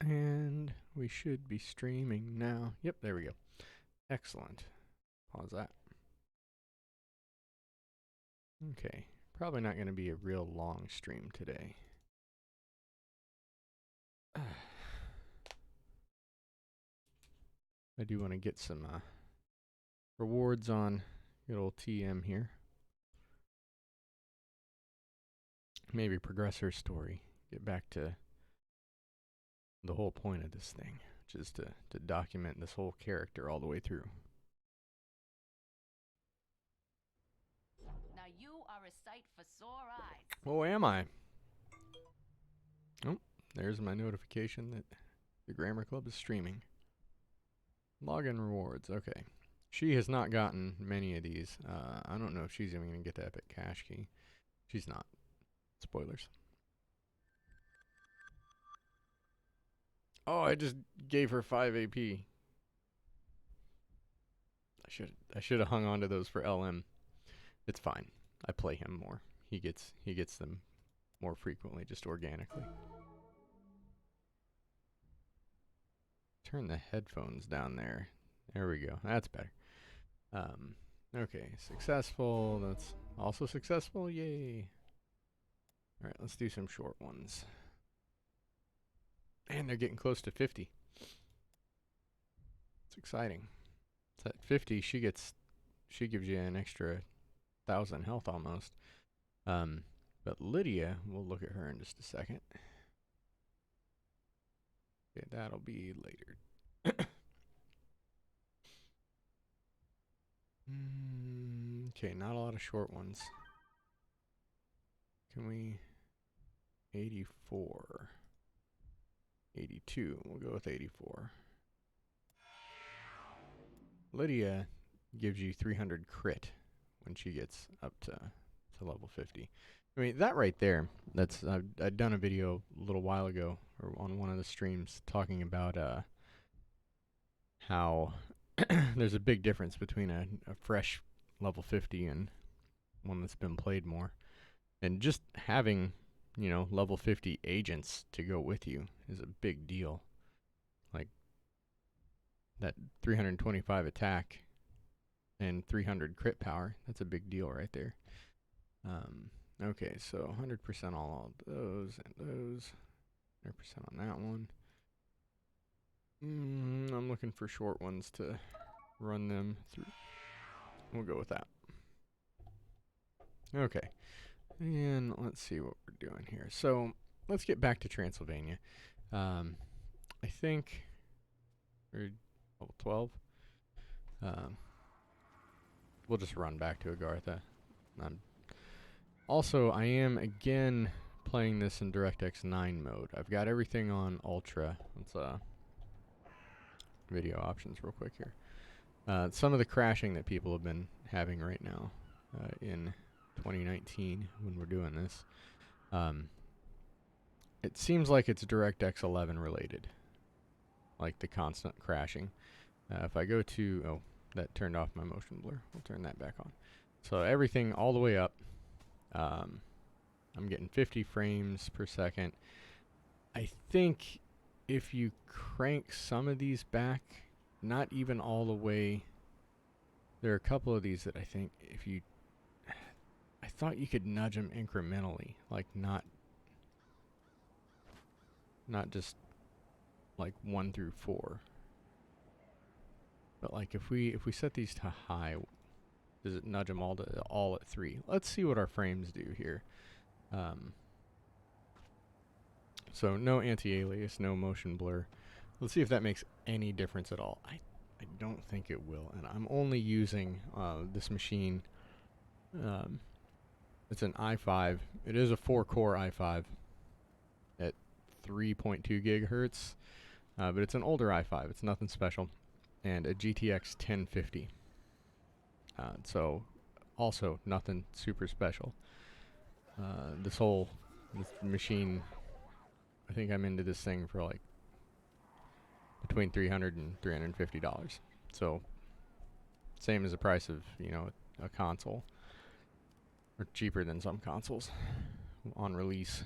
And we should be streaming now. Yep, there we go. Excellent. Pause that. Okay, probably not going to be a real long stream today. I do want to get some rewards on good old TM here. Maybe progress her story. Get back to the whole point of this thing, which is to document this whole character all the way through. Now you are a sight for sore eyes. Oh, am I? Oh, there's my notification that the Grammar Club is streaming. Login rewards. Okay. She has not gotten many of these. I don't know if she's even going to get the epic cash key. She's not. Spoilers. Oh, I just gave her 5 AP. I should have hung on to those for LM. It's fine. I play him more. He gets them more frequently, just organically. Turn the headphones down there. There we go. That's better. Okay, successful. That's also successful. Yay. All right, let's do some short ones. And they're getting close to 50. It's exciting. It's at 50, she gives you an extra 1,000 health almost. But Lydia, we'll look at her in just a second. Okay, that'll be later. Okay, not a lot of short ones. Can we 84. 82. We'll go with 84. Lydia gives you 300 crit when she gets up to level 50. I mean, that right there, that's I'd done a video a little while ago or on one of the streams talking about how there's a big difference between a fresh level 50 and one that's been played more. And just having, level 50 agents to go with you is a big deal. Like that 325 attack and 300 crit power, that's a big deal right there. Okay, so 100% all those and those. 100% on that one. I'm looking for short ones to run them through. We'll go with that. Okay. And let's see what we're doing here. So let's get back to Transylvania. I think we're level 12. We'll just run back to Agartha. Also, I am again playing this in DirectX 9 mode. I've got everything on Ultra. Let's video options real quick here. Some of the crashing that people have been having right now in 2019 when we're doing this, it seems like it's DirectX 11 related, like the constant crashing. If I go to, oh, that turned off my motion blur. We'll turn that back on. So everything all the way up. I'm getting 50 frames per second. I think if you crank some of these back, not even all the way, there are a couple of these that I think if you, I thought you could nudge them incrementally, like not just like 1 through 4. But like if we set these to high, does it nudge them all at 3? Let's see what our frames do here. So no anti-alias, no motion blur. Let's see if that makes any difference at all. I don't think it will, and I'm only using this machine. It's an i5. It is a 4-core i5 at 3.2 gigahertz, but it's an older i5. It's nothing special, and a GTX 1050. So also nothing super special. This machine, I think I'm into this thing for like between $300 and $350. So same as the price of, a console, or cheaper than some consoles on release.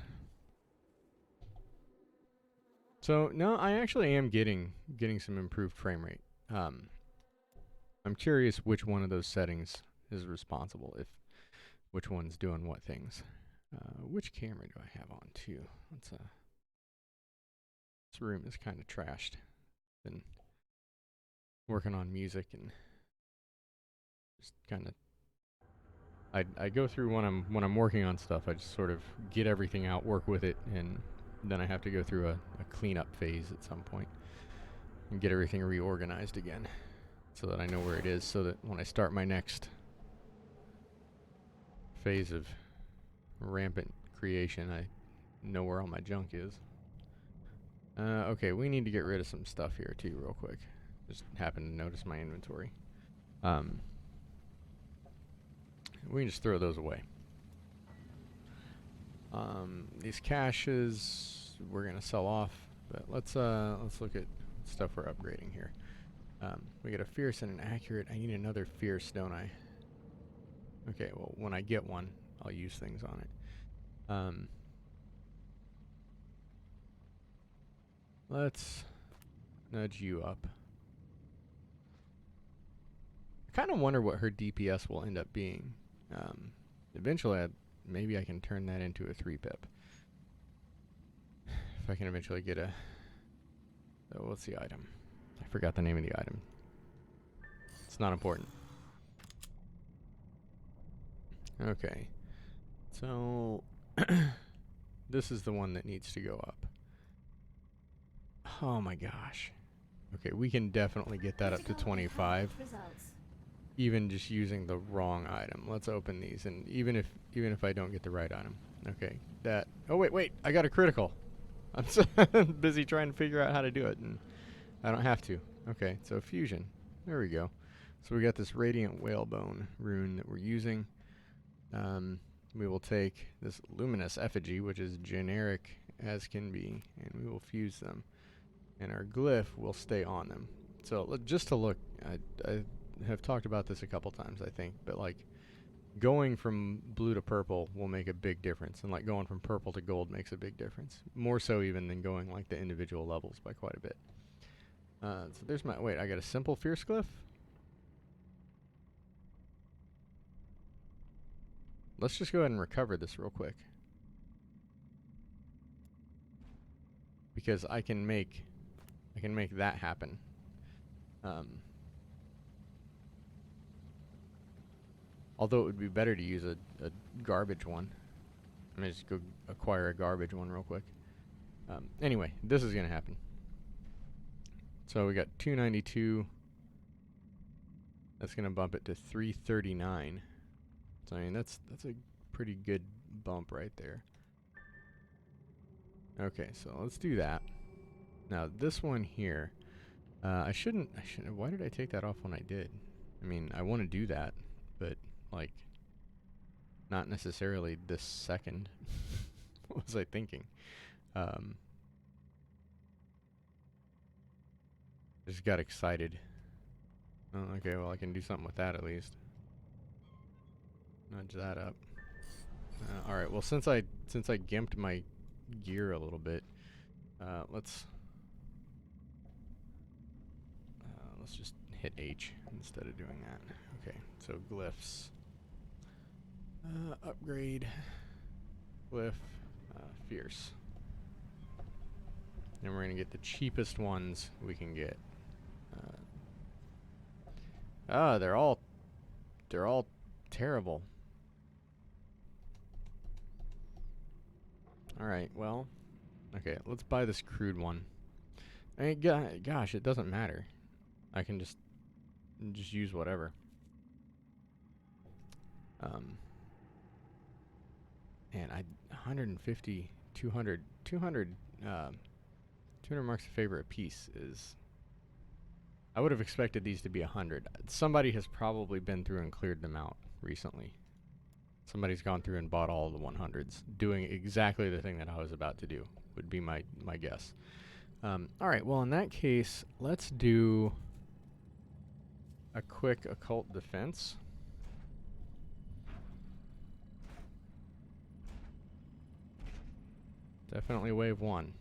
So no, I actually am getting some improved frame rate. I'm curious which one of those settings is responsible, if which one's doing what things. Which camera do I have on too? Let's this room is kind of trashed. Been working on music and just kind of I go through when I'm working on stuff. I just sort of get everything out, work with it, and then I have to go through a cleanup phase at some point and get everything reorganized again, so that I know where it is, so that when I start my next phase of rampant creation, I know where all my junk is. Okay, we need to get rid of some stuff here too, real quick. Just happened to notice my inventory. We can just throw those away. These caches we're gonna sell off, but let's look at stuff we're upgrading here. We get a fierce and an accurate. I need another fierce, don't I? Okay, well when I get one, I'll use things on it. Let's nudge you up. I kind of wonder what her DPS will end up being. Eventually, maybe I can turn that into a 3-pip. If I can eventually get a... Oh, what's the item? I forgot the name of the item. It's not important. Okay. So, this is the one that needs to go up. Oh my gosh. Okay, we can definitely get that up to 25. Even just using the wrong item. Let's open these, and even if I don't get the right item. Okay, that... Oh, wait, I got a critical. I'm so busy trying to figure out how to do it, and I don't have to. Okay, so fusion. There we go. So we got this Radiant Whalebone rune that we're using. We will take this Luminous Effigy, which is generic as can be, and we will fuse them. And our glyph will stay on them. So just to look, I have talked about this a couple times, I think, but like going from blue to purple will make a big difference, and like going from purple to gold makes a big difference, more so even than going like the individual levels by quite a bit. So there's my... Wait, I got a simple fierce glyph? Let's just go ahead and recover this real quick, because I can make that happen. Although it would be better to use a garbage one. I'm gonna just go acquire a garbage one real quick. Anyway, this is gonna happen. So we got 292. That's gonna bump it to 339. So I mean that's a pretty good bump right there. Okay, so let's do that. Now this one here, I shouldn't. Why did I take that off when I did? I mean, I want to do that, but like, not necessarily this second. What was I thinking? Just got excited. Oh, okay, well I can do something with that at least. Nudge that up. All right. Well, since I gimped my gear a little bit, let's just hit H instead of doing that. Okay. So glyphs. Upgrade. Glyph. Fierce. And we're gonna get the cheapest ones we can get. They're all terrible. Alright, well, okay, let's buy this crude one. I mean, gosh, it doesn't matter. I can just use whatever. And 150, 200 marks of favor a piece is... I would have expected these to be 100. Somebody has probably been through and cleared them out recently. Somebody's gone through and bought all the 100s, doing exactly the thing that I was about to do, would be my guess. Alright, well in that case, let's do a quick occult defense. Definitely wave 1.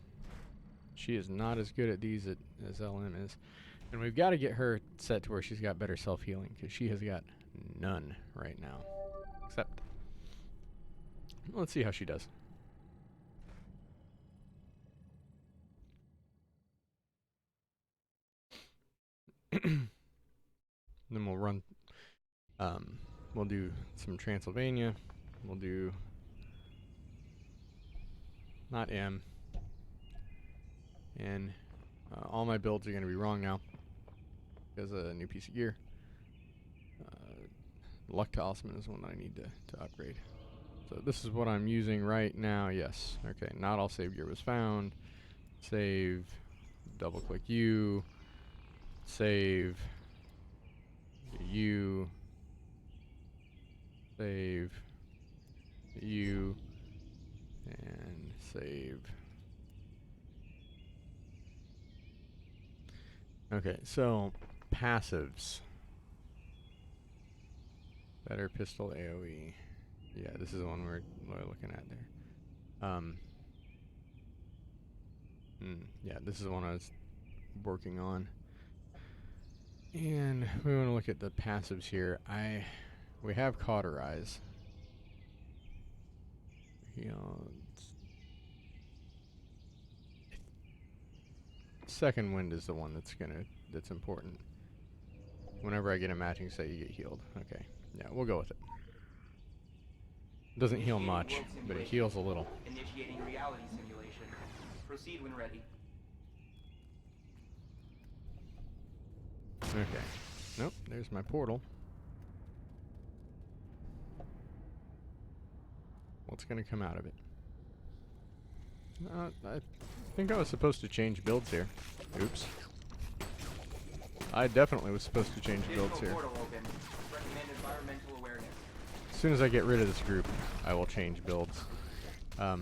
She is not as good at these as LM is. And we've got to get her set to where she's got better self-healing, because she has got none right now. Except, let's see how she does. Then we'll run, we'll do some Transylvania. We'll do, not M, N. All my builds are going to be wrong now because of a new piece of gear. Luck Talisman is one I need to upgrade. So this is what I'm using right now. Yes. Okay. Not all save gear was found. Save. Double click U. Save. U. Save. U. And save. Okay, so passives. Better pistol AoE. Yeah, this is the one we're looking at there. Yeah, this is the one I was working on. And we want to look at the passives here. We have Cauterize. You know, Second Wind is the one that's important. Whenever I get a matching set, you get healed. Okay, yeah, we'll go with it. Doesn't heal much, but it heals a little. Initiating reality simulation. Proceed when ready. Okay. Nope, there's my portal. What's gonna come out of it? I think I was supposed to change builds here. Oops. I definitely was supposed to change builds here. As soon as I get rid of this group, I will change builds. I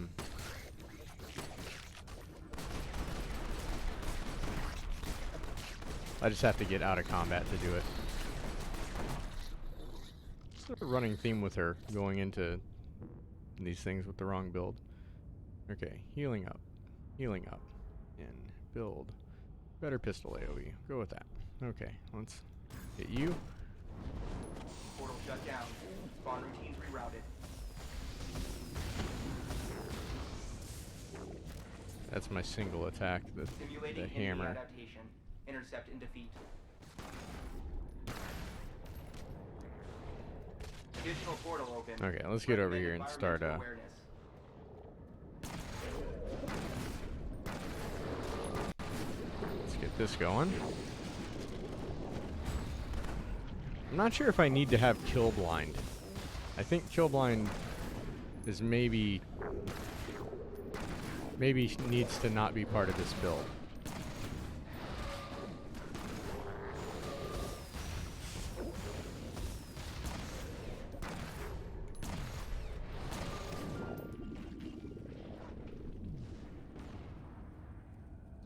just have to get out of combat to do it. It's a running theme with her going into these things with the wrong build. Okay, healing up, and build. Better pistol AoE. Go with that. Okay, let's hit you. Portal shut down. Spawn routines rerouted. That's my single attack, the hammer. Adaptation. Intercept and defeat. Additional portal open. Okay, let's get over here and start let's get this going. I'm not sure if I need to have Kill Blind. I think Kill Blind is maybe needs to not be part of this build.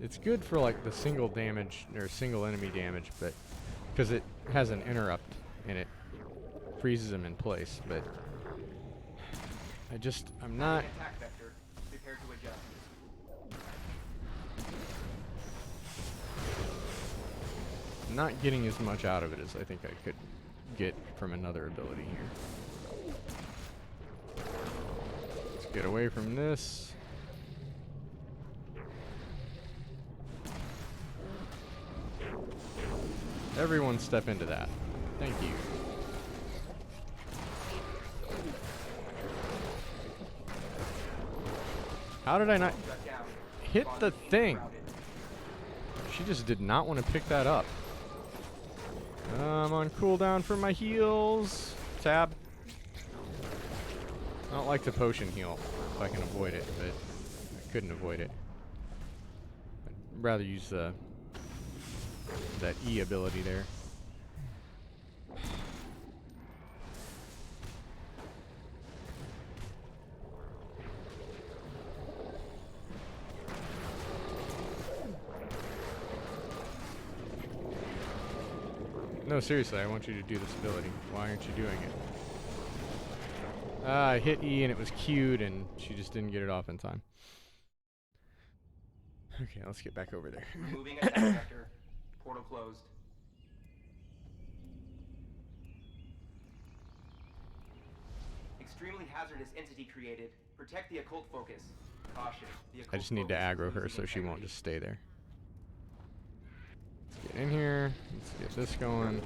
It's good for like the single damage or single enemy damage, but because it has an interrupt and it freezes them in place, but I'm not. Attack vector. Prepare to adjust. Not getting as much out of it as I think I could get from another ability here. Let's get away from this. Everyone step into that. Thank you. How did I not hit the thing? She just did not want to pick that up. I'm on cooldown for my heals. Tab. I don't like the potion heal if I can avoid it, but I couldn't avoid it. I'd rather use that E ability there. No, seriously, I want you to do this ability. Why aren't you doing it? I hit E and it was queued and she just didn't get it off in time. Okay, let's get back over there. Removing attack vector. Portal closed. Extremely hazardous entity created. Protect the occult focus. Caution. The occult I just need to focus is aggro her losing so she won't integrity. just stay there. Let's get in here. Let's get this going.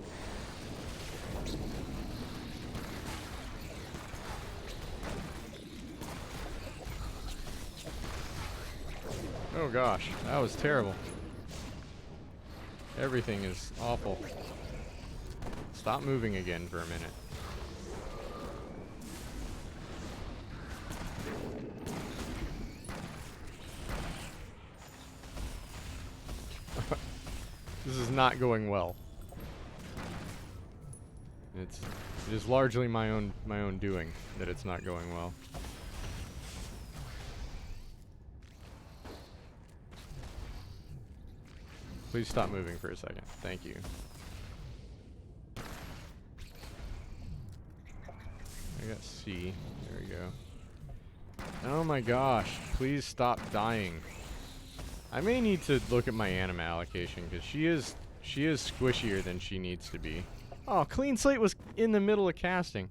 Oh gosh, that was terrible. Everything is awful. Stop moving again for a minute. This is not going well. It is largely my own doing that it's not going well. Please stop moving for a second. Thank you. I got C. There we go. Oh my gosh. Please stop dying. I may need to look at my anima allocation because she is squishier than she needs to be. Oh, Clean Slate was in the middle of casting.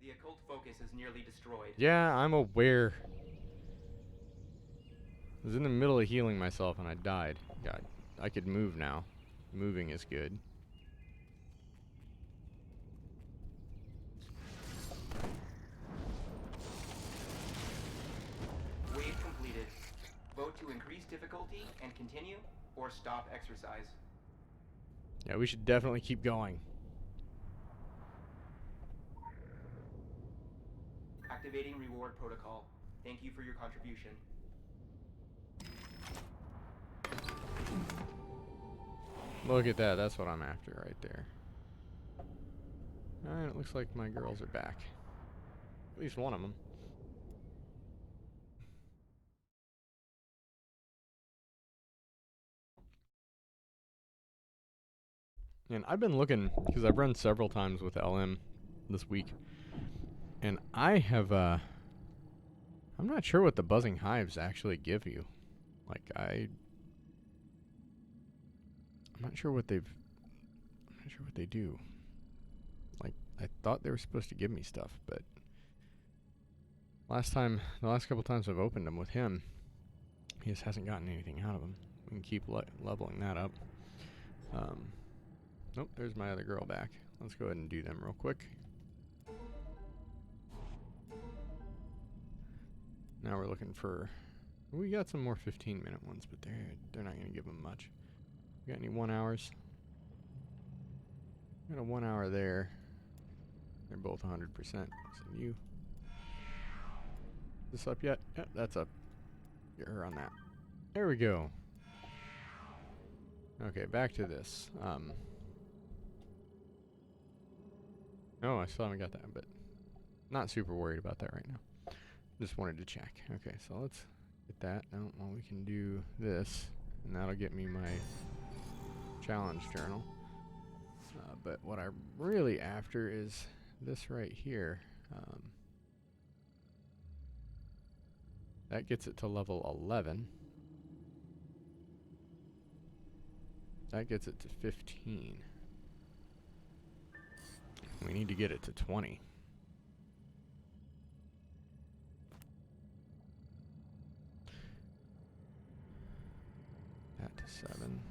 The occult focus is nearly destroyed. Yeah, I'm aware. I was in the middle of healing myself and I died. God, I could move now. Moving is good. Wave completed. Vote to increase difficulty and continue, or stop exercise. Yeah, we should definitely keep going. Activating reward protocol. Thank you for your contribution. Look at that. That's what I'm after right there. Alright, it looks like my girls are back. At least one of them. And I've been looking, because I've run several times with LM this week. And I have, I'm not sure what the buzzing hives actually give you. Like, I'm not sure what they do. Like, I thought they were supposed to give me stuff, but the last couple times I've opened them with him, he just hasn't gotten anything out of them. We can keep leveling that up. Nope, there's my other girl back. Let's go ahead and do them real quick. Now we're looking for... We got some more 15-minute ones, but they're not going to give them much. We got any 1 hours? Got a 1 hour there. They're both 100%. Send you. Is this up yet? Yep, that's up. Get her on that. There we go. Okay, back to this. Oh, I still haven't got that, but not super worried about that right now. Just wanted to check. Okay, so let's get that. Now, well, we can do this, and that'll get me my challenge journal. But what I'm really after is this right here. That gets it to level 11. That gets it to 15. We need to get it to 20. That to 7.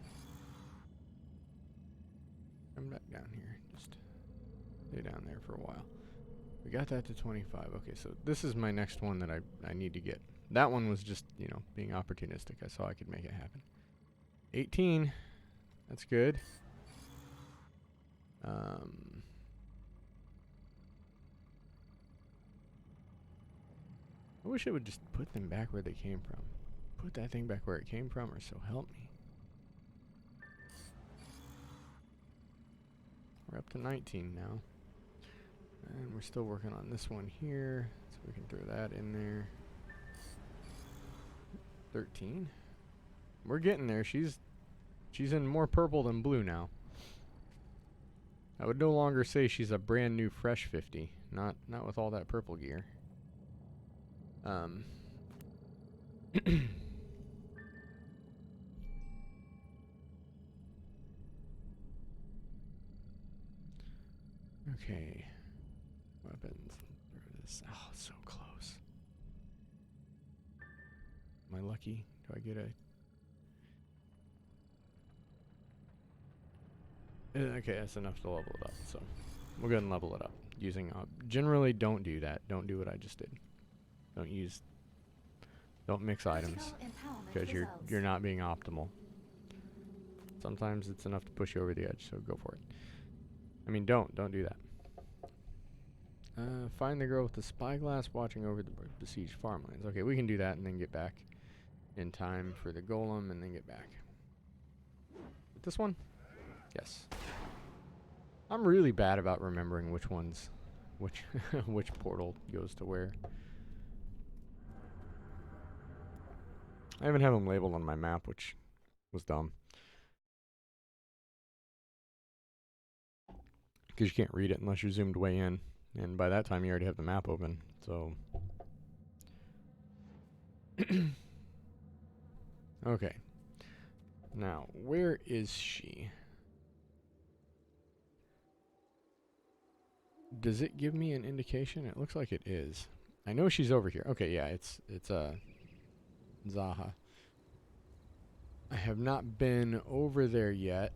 Come back down here. Just stay down there for a while. We got that to 25. Okay, so this is my next one that I need to get. That one was just, you know, being opportunistic. I saw I could make it happen. 18. That's good. I wish I would just put them back where they came from. Put that thing back where it came from, or so help me. We're up to 19 now. And we're still working on this one here, so we can throw that in there. 13. We're getting there. She's in more purple than blue now. I would no longer say she's a brand new fresh 50. Not with all that purple gear. Okay. Weapons. There it is. Oh, so close. Am I lucky? Do I get a... Okay, that's enough to level it up, so we'll go ahead and level it up using generally don't do that. Don't do what I just did. Don't mix items because you're not being optimal. Sometimes it's enough to push you over the edge, so go for it. I mean, don't do that. Find the girl with the spyglass watching over the besieged farmlands. Okay, we can do that and then get back in time for the golem and then get back. This one? Yes. I'm really bad about remembering which ones, which portal goes to where. I even have them labeled on my map, which was dumb. Because you can't read it unless you're zoomed way in. And by that time, you already have the map open, so... Okay. Now, where is she? Does it give me an indication? It looks like it is. I know she's over here. Okay, yeah, it's Zaha. I have not been over there yet.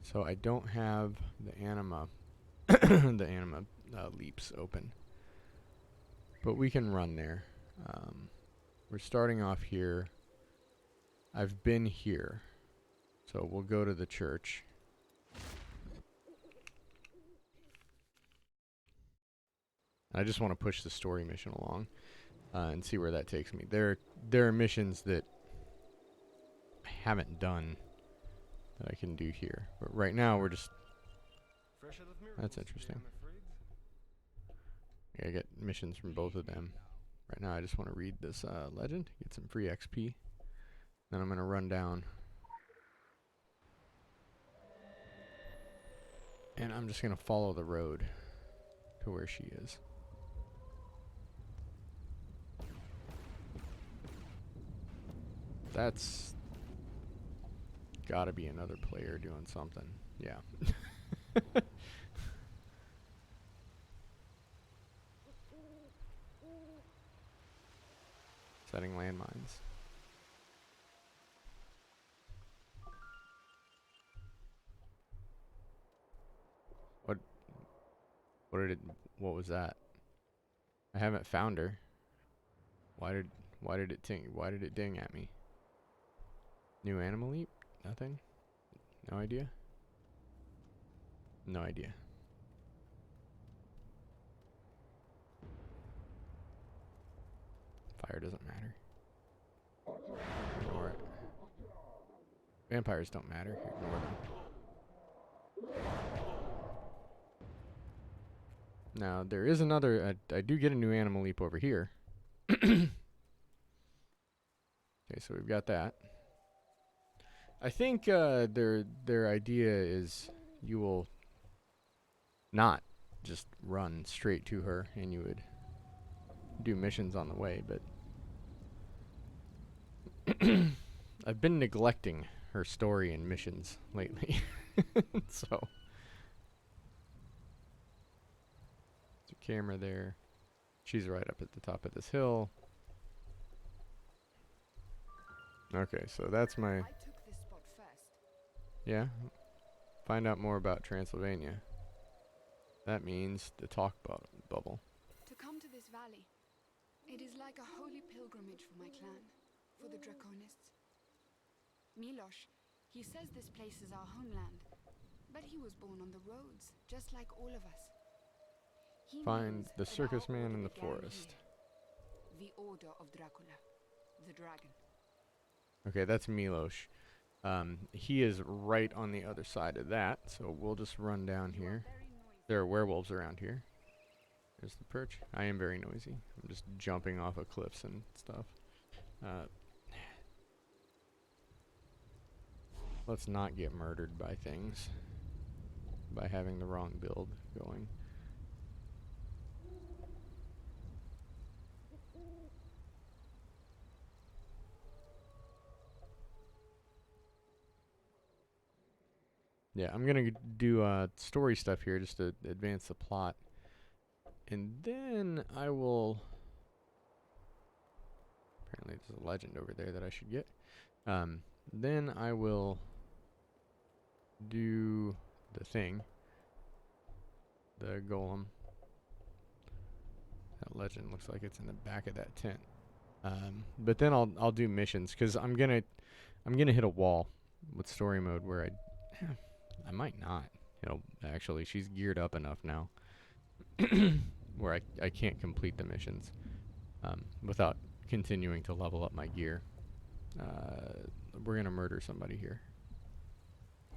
So I don't have the anima the anima leaps open. But we can run there. We're starting off here. I've been here. So we'll go to the church. I just want to push the story mission along and see where that takes me. There are missions that I haven't done that I can do here. But right now we're just... That's interesting. Yeah, I get missions from both of them. Right now I just want to read this legend, get some free XP. Then I'm going to run down. And I'm just going to follow the road to where she is. That's gotta be another player doing something. Yeah. Setting landmines. What was that? I haven't found her. Why did it ding at me? New animal leap? Nothing? No idea? No idea. Fire doesn't matter. Ignore it. Vampires don't matter. Ignore them. Now, there is another... I do get a new animal leap over here. Okay, so we've got that. I think their idea is you will not just run straight to her and you would do missions on the way, but I've been neglecting her story and missions lately. So there's a camera there. She's right up at the top of this hill. Okay, so that's my... I took this spot first. Yeah. Find out more about Transylvania. That means the talk bubble. To come to this valley, it is like a holy pilgrimage for my clan, for the Draconists. Milosh, he says this place is our homeland, but he was born on the roads, just like all of us. He Find means the that circus our man order in the began forest. here. The Order of Dracula, the dragon. Okay, that's Milosh. He is right on the other side of that, so we'll just run down here. There are werewolves around here. There's the perch. I am very noisy. I'm just jumping off of cliffs and stuff. Let's not get murdered by things. By having the wrong build going. Yeah, I'm gonna do story stuff here just to advance the plot. And then I will... Apparently there's a legend over there that I should get. Then I will do the thing. The golem. That legend looks like it's in the back of that tent. But then I'll do missions, because I'm gonna hit a wall with story mode where I might not. Actually, she's geared up enough now where I can't complete the missions without continuing to level up my gear. We're gonna murder somebody here.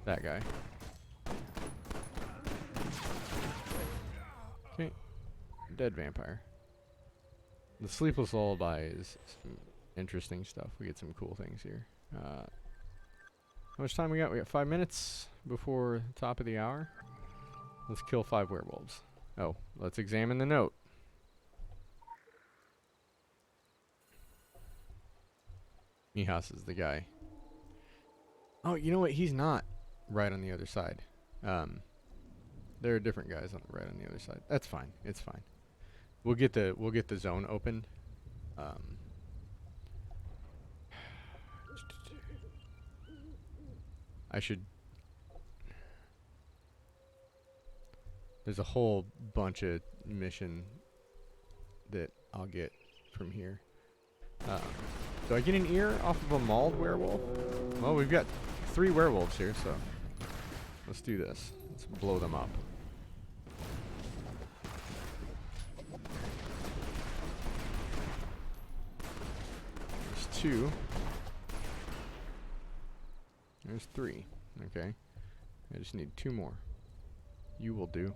That guy. Okay. Dead vampire. The Sleepless Lullaby is some interesting stuff. We get some cool things here. How much time we got? We got 5 minutes before the top of the hour. Let's kill 5 werewolves. Oh, let's examine the note. Mihas is the guy. Oh, you know what? He's not right on the other side. There are different guys right on the other side. That's fine. It's fine. We'll get the zone opened. I should... There's a whole bunch of mission that I'll get from here. Do I get an ear off of a mauled werewolf? Well, we've got 3 werewolves here, so let's do this. Let's blow them up. There's 2. There's 3. Okay. I just need 2 more. You will do.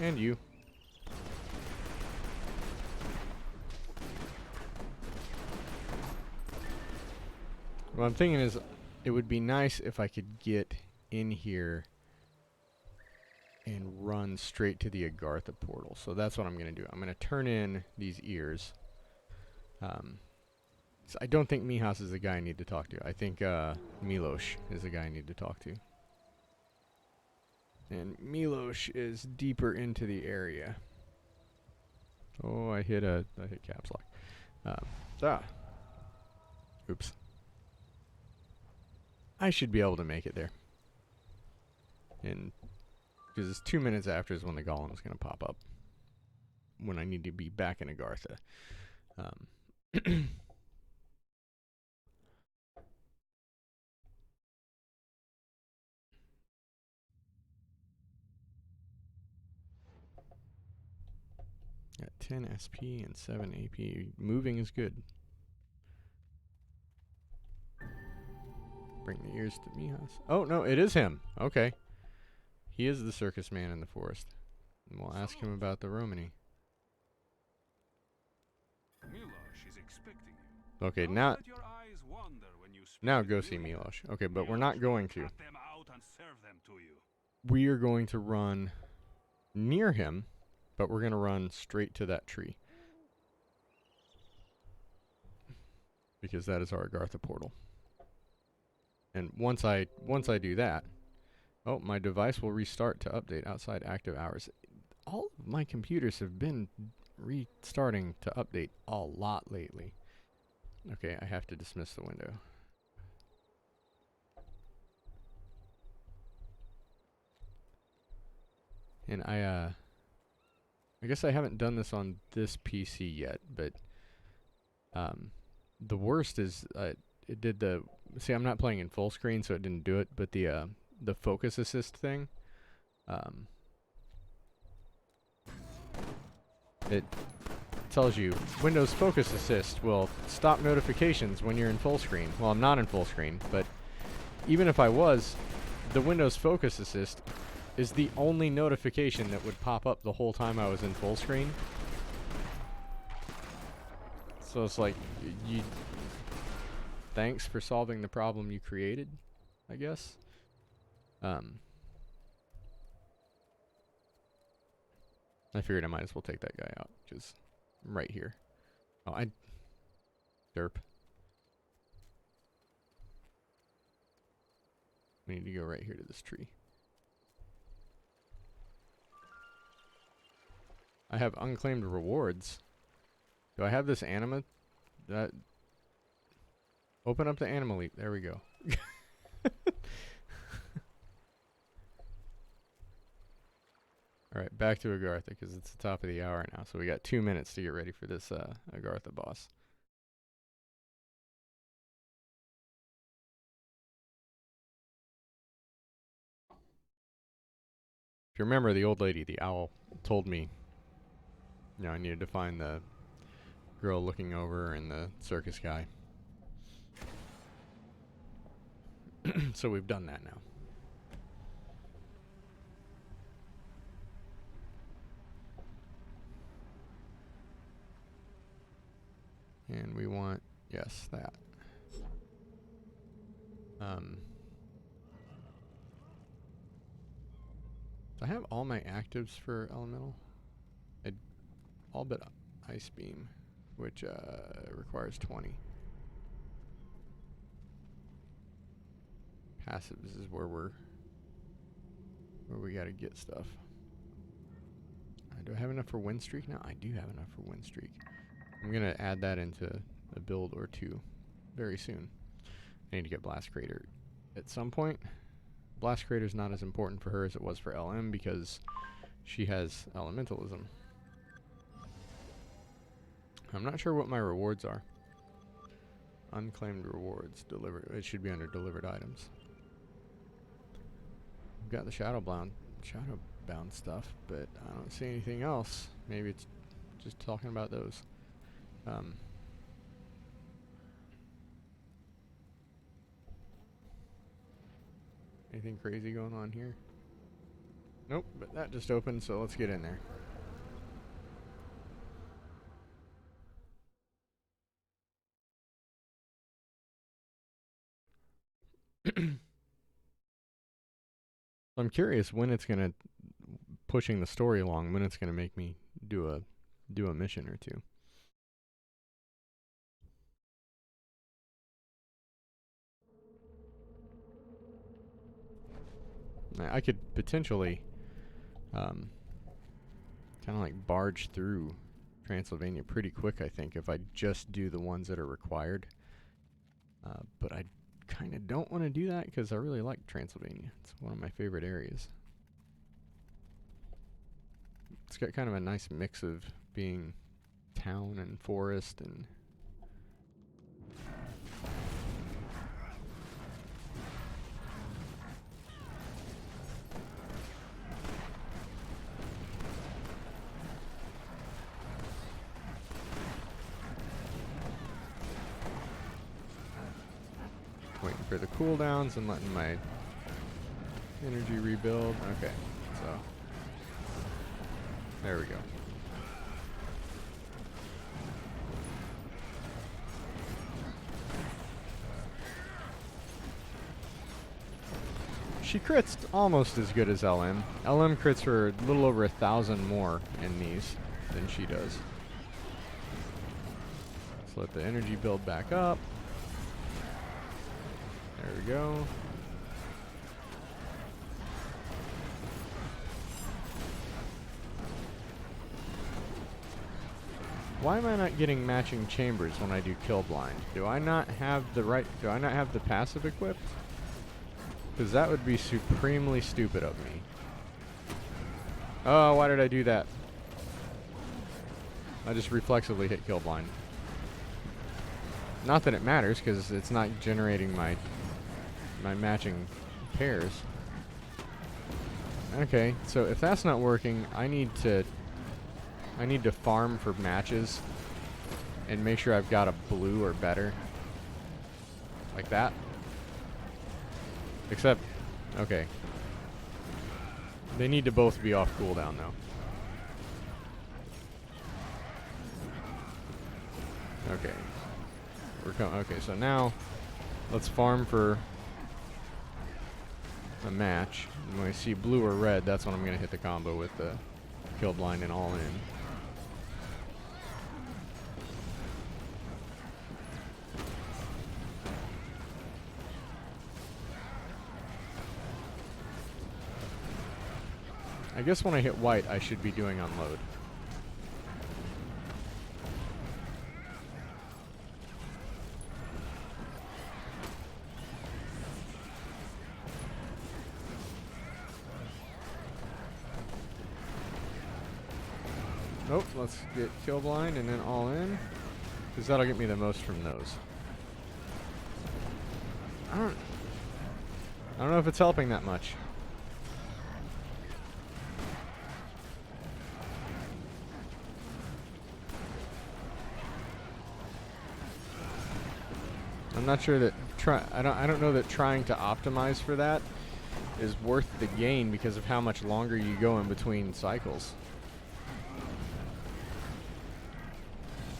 And you. What I'm thinking is, it would be nice if I could get in here and run straight to the Agartha portal. So that's what I'm going to do. I'm going to turn in these ears. So I don't think Mihas is the guy I need to talk to. I think Milos is the guy I need to talk to. And Milos is deeper into the area. Oh, I hit caps lock. Oops. I should be able to make it there. And because it's 2 minutes after is when the golem's going to pop up. When I need to be back in Agartha. Got 10 SP and 7 AP. Moving is good. Bring the ears to Mihas. Oh, no, it is him. Okay. He is the circus man in the forest. And we'll ask him about the Romany. Milos is expecting you. Okay, Don't now let your eyes wander when you speak now with go see Milos. Milos. Okay, but we're not Milos going will to. cut them out and serve them to you. We are going to run near him, but we're going to run straight to that tree. Because that is our Agartha portal. And once I do that, oh, my device will restart to update outside active hours. All of my computers have been restarting to update a lot lately. Okay, I have to dismiss the window. And I guess I haven't done this on this PC yet, but the worst is it did the... See, I'm not playing in full screen, so it didn't do it, but the focus assist thing, it tells you Windows Focus Assist will stop notifications when you're in full screen. Well, I'm not in full screen, but even if I was, the Windows Focus Assist is the only notification that would pop up the whole time I was in full screen. So it's like, thanks for solving the problem you created, I guess. I figured I might as well take that guy out, because I'm right here. Oh, Derp. We need to go right here to this tree. I have unclaimed rewards. Do I have this anima? That open up the Anima Leap. There we go. Alright, back to Agartha, because it's the top of the hour now. So we got 2 minutes to get ready for this Agartha boss. If you remember, the old lady, the owl, told me, you know, I needed to find the girl looking over and the circus guy. So we've done that now. And we want, yes, that. So I have all my actives for elemental. All but Ice Beam, which requires 20. Passives is where we gotta get stuff. Do I have enough for Wind Streak now? I do have enough for Wind Streak. I'm gonna add that into a build or two very soon. I need to get Blast Crater at some point. Blast Crater is not as important for her as it was for LM because she has elementalism. I'm not sure what my rewards are. Unclaimed rewards delivered. It should be under delivered items. I've got the Shadowbound stuff, but I don't see anything else. Maybe it's just talking about those. Anything crazy going on here? Nope, but that just opened, so let's get in there. I'm curious when it's gonna pushing the story along, when it's gonna make me do a mission or two. I could potentially kind of like barge through Transylvania pretty quick, I think, if I just do the ones that are required. But I kind of don't want to do that because I really like Transylvania. It's one of my favorite areas. It's got kind of a nice mix of being town and forest and waiting for the cooldowns and letting my energy rebuild. Okay, so there we go. She crits almost as good as LM. LM crits for a little over 1,000 more in these than she does. Let's let the energy build back up. There we go. Why am I not getting matching chambers when I do kill blind? Do I not have the passive equipped? Because that would be supremely stupid of me. Oh, why did I do that? I just reflexively hit kill blind. Not that it matters, because it's not generating my matching pairs. Okay, so if that's not working, I need to farm for matches and make sure I've got a blue or better. Like that. Except, okay. They need to both be off cooldown though. Okay. Okay, so now let's farm for a match. And when I see blue or red, that's when I'm gonna hit the combo with the kill blind and all in. I guess when I hit white, I should be doing unload. Nope, let's get kill blind and then all in, because that'll get me the most from those. I don't know if it's helping that much. I'm not sure that I don't know that trying to optimize for that is worth the gain because of how much longer you go in between cycles.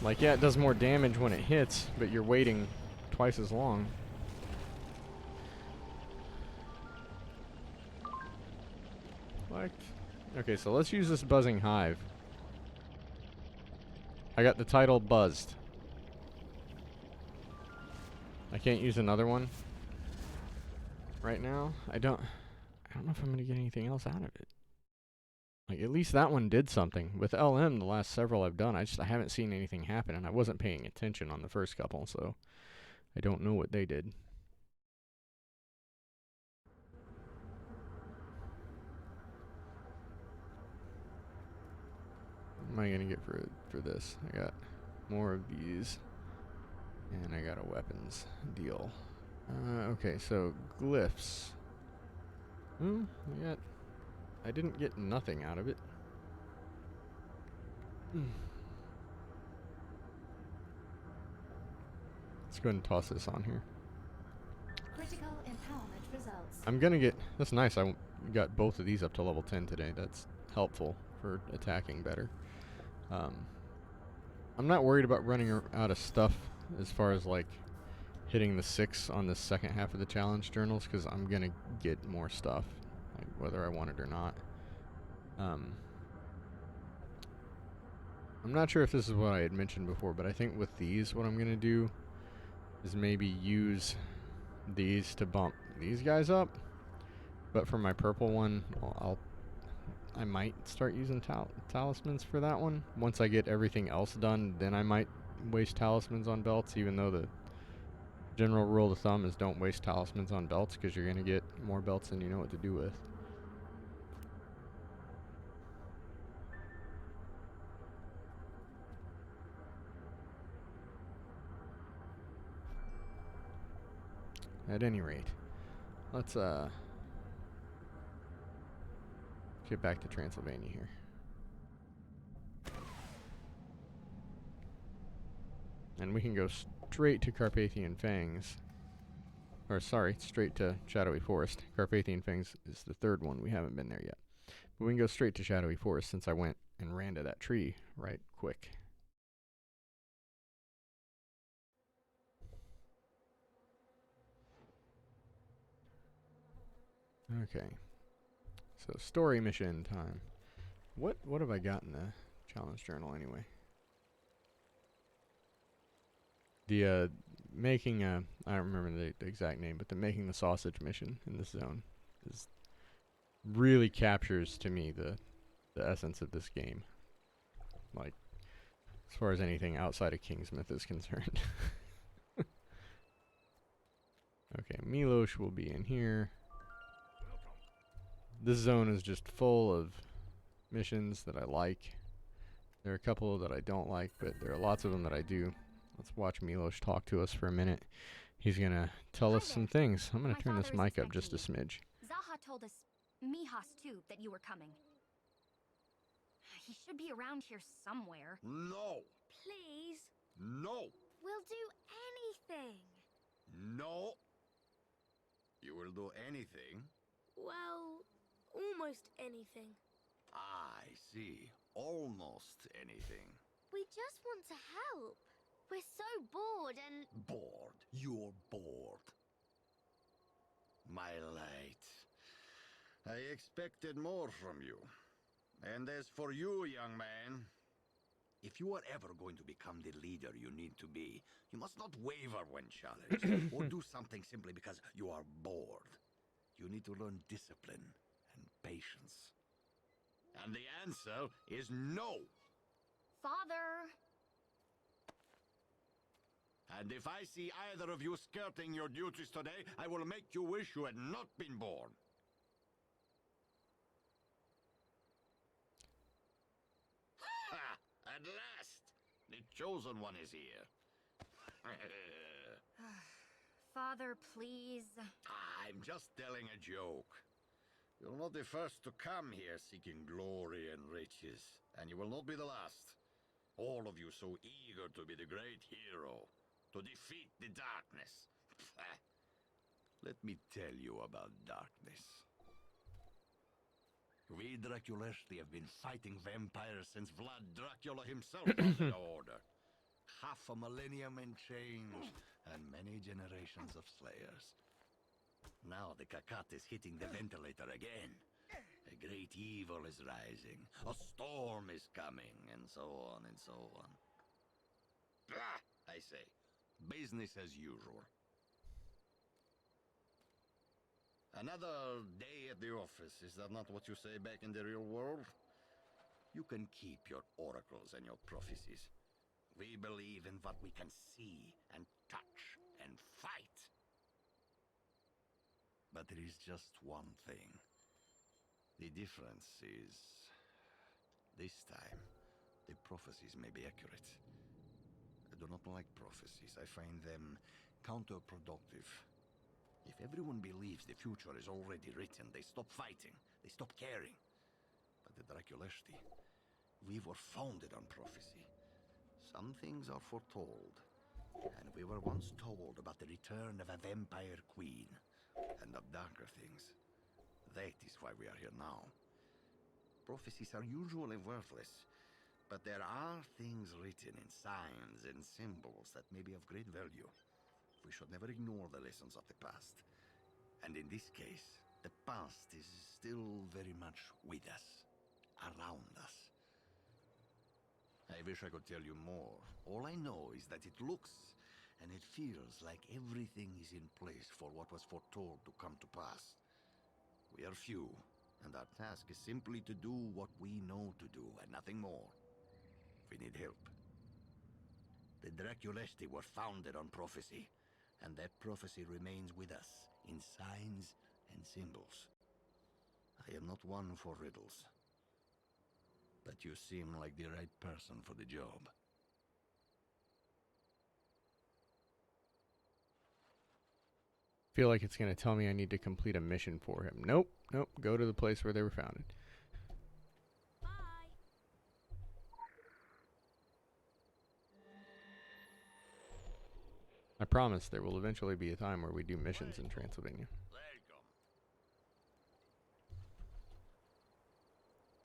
Like, yeah, it does more damage when it hits, but you're waiting twice as long. Select. Okay, so let's use this buzzing hive. I got the title buzzed. I can't use another one right now. I don't know if I'm gonna get anything else out of it. Like, at least that one did something. With LM, the last several I've done, I haven't seen anything happen, and I wasn't paying attention on the first couple, so I don't know what they did. What am I gonna get for this? I got more of these, and I got a weapons deal. Okay, so glyphs. I didn't get nothing out of it. Let's go ahead and toss this on here. Critical empowerment results. I'm gonna get, that's nice, I got both of these up to level 10 today. That's helpful for attacking better. I'm not worried about running out of stuff as far as like hitting the 6 on the second half of the challenge journals, because I'm gonna get more stuff, like, whether I want it or not. I'm not sure if this is what I had mentioned before, but I think with these, what I'm gonna do is maybe use these to bump these guys up. But for my purple one, I might start using talismans for that one. Once I get everything else done, then I might waste talismans on belts, even though the general rule of thumb is don't waste talismans on belts, because you're going to get more belts than you know what to do with. At any rate, let's get back to Transylvania here. And we can go straight to Carpathian Fangs. Or sorry, straight to Shadowy Forest. Carpathian Fangs is the third one. We haven't been there yet. But we can go straight to Shadowy Forest since I went and ran to that tree right quick. Okay. So story mission time. What have I got in the challenge journal anyway? The making a, I don't remember the exact name, but the making the sausage mission in this zone is really captures to me the essence of this game. Like, as far as anything outside of Kingsmith is concerned. Okay, Milos will be in here. This zone is just full of missions that I like. There are a couple that I don't like, but there are lots of them that I do. Let's watch Milos talk to us for a minute. He's gonna tell us some things. I'm gonna turn this mic up just a smidge. Zaha told us, Mihas too, that you were coming. He should be around here somewhere. No! Please? No! We'll do anything. No! You will do anything? Well, almost anything. I see. Almost anything. We just want to help. We're so bored and... Bored. You're bored. My light. I expected more from you. And as for you, young man, if you are ever going to become the leader you need to be, you must not waver when challenged, or do something simply because you are bored. You need to learn discipline and patience. And the answer is no. Father. And if I see either of you skirting your duties today, I will make you wish you had not been born. Ha! At last! The chosen one is here. Father, please. I'm just telling a joke. You're not the first to come here seeking glory and riches, and you will not be the last. All of you so eager to be the great hero, to defeat the darkness. Let me tell you about darkness. We Draculesti have been fighting vampires since Vlad Dracula himself was in order. Half a millennium and change, and many generations of slayers. Now the Kakat is hitting the ventilator again. A great evil is rising. A storm is coming, and so on and so on. Bah, I say, business as usual. Another day at the office, is that not what you say back in the real world? You can keep your oracles and your prophecies. We believe in what we can see and touch and fight. But there is just one thing. The difference is, this time, the prophecies may be accurate. I do not like prophecies. I find them counterproductive. If everyone believes the future is already written, they stop fighting, they stop caring. But the Draculesti, we were founded on prophecy. Some things are foretold, and we were once told about the return of a vampire queen, and of darker things. That is why we are here now. Prophecies are usually worthless, but there are things written in signs and symbols that may be of great value. We should never ignore the lessons of the past. And in this case, the past is still very much with us, around us. I wish I could tell you more. All I know is that it looks and it feels like everything is in place for what was foretold to come to pass. We are few, and our task is simply to do what we know to do, and nothing more. We need help. The Draculesti were founded on prophecy, and that prophecy remains with us, in signs and symbols. I am not one for riddles, but you seem like the right person for the job. Feel like it's going to tell me I need to complete a mission for him. Nope, nope. Go to the place where they were founded. Bye. I promise there will eventually be a time where we do missions in Transylvania.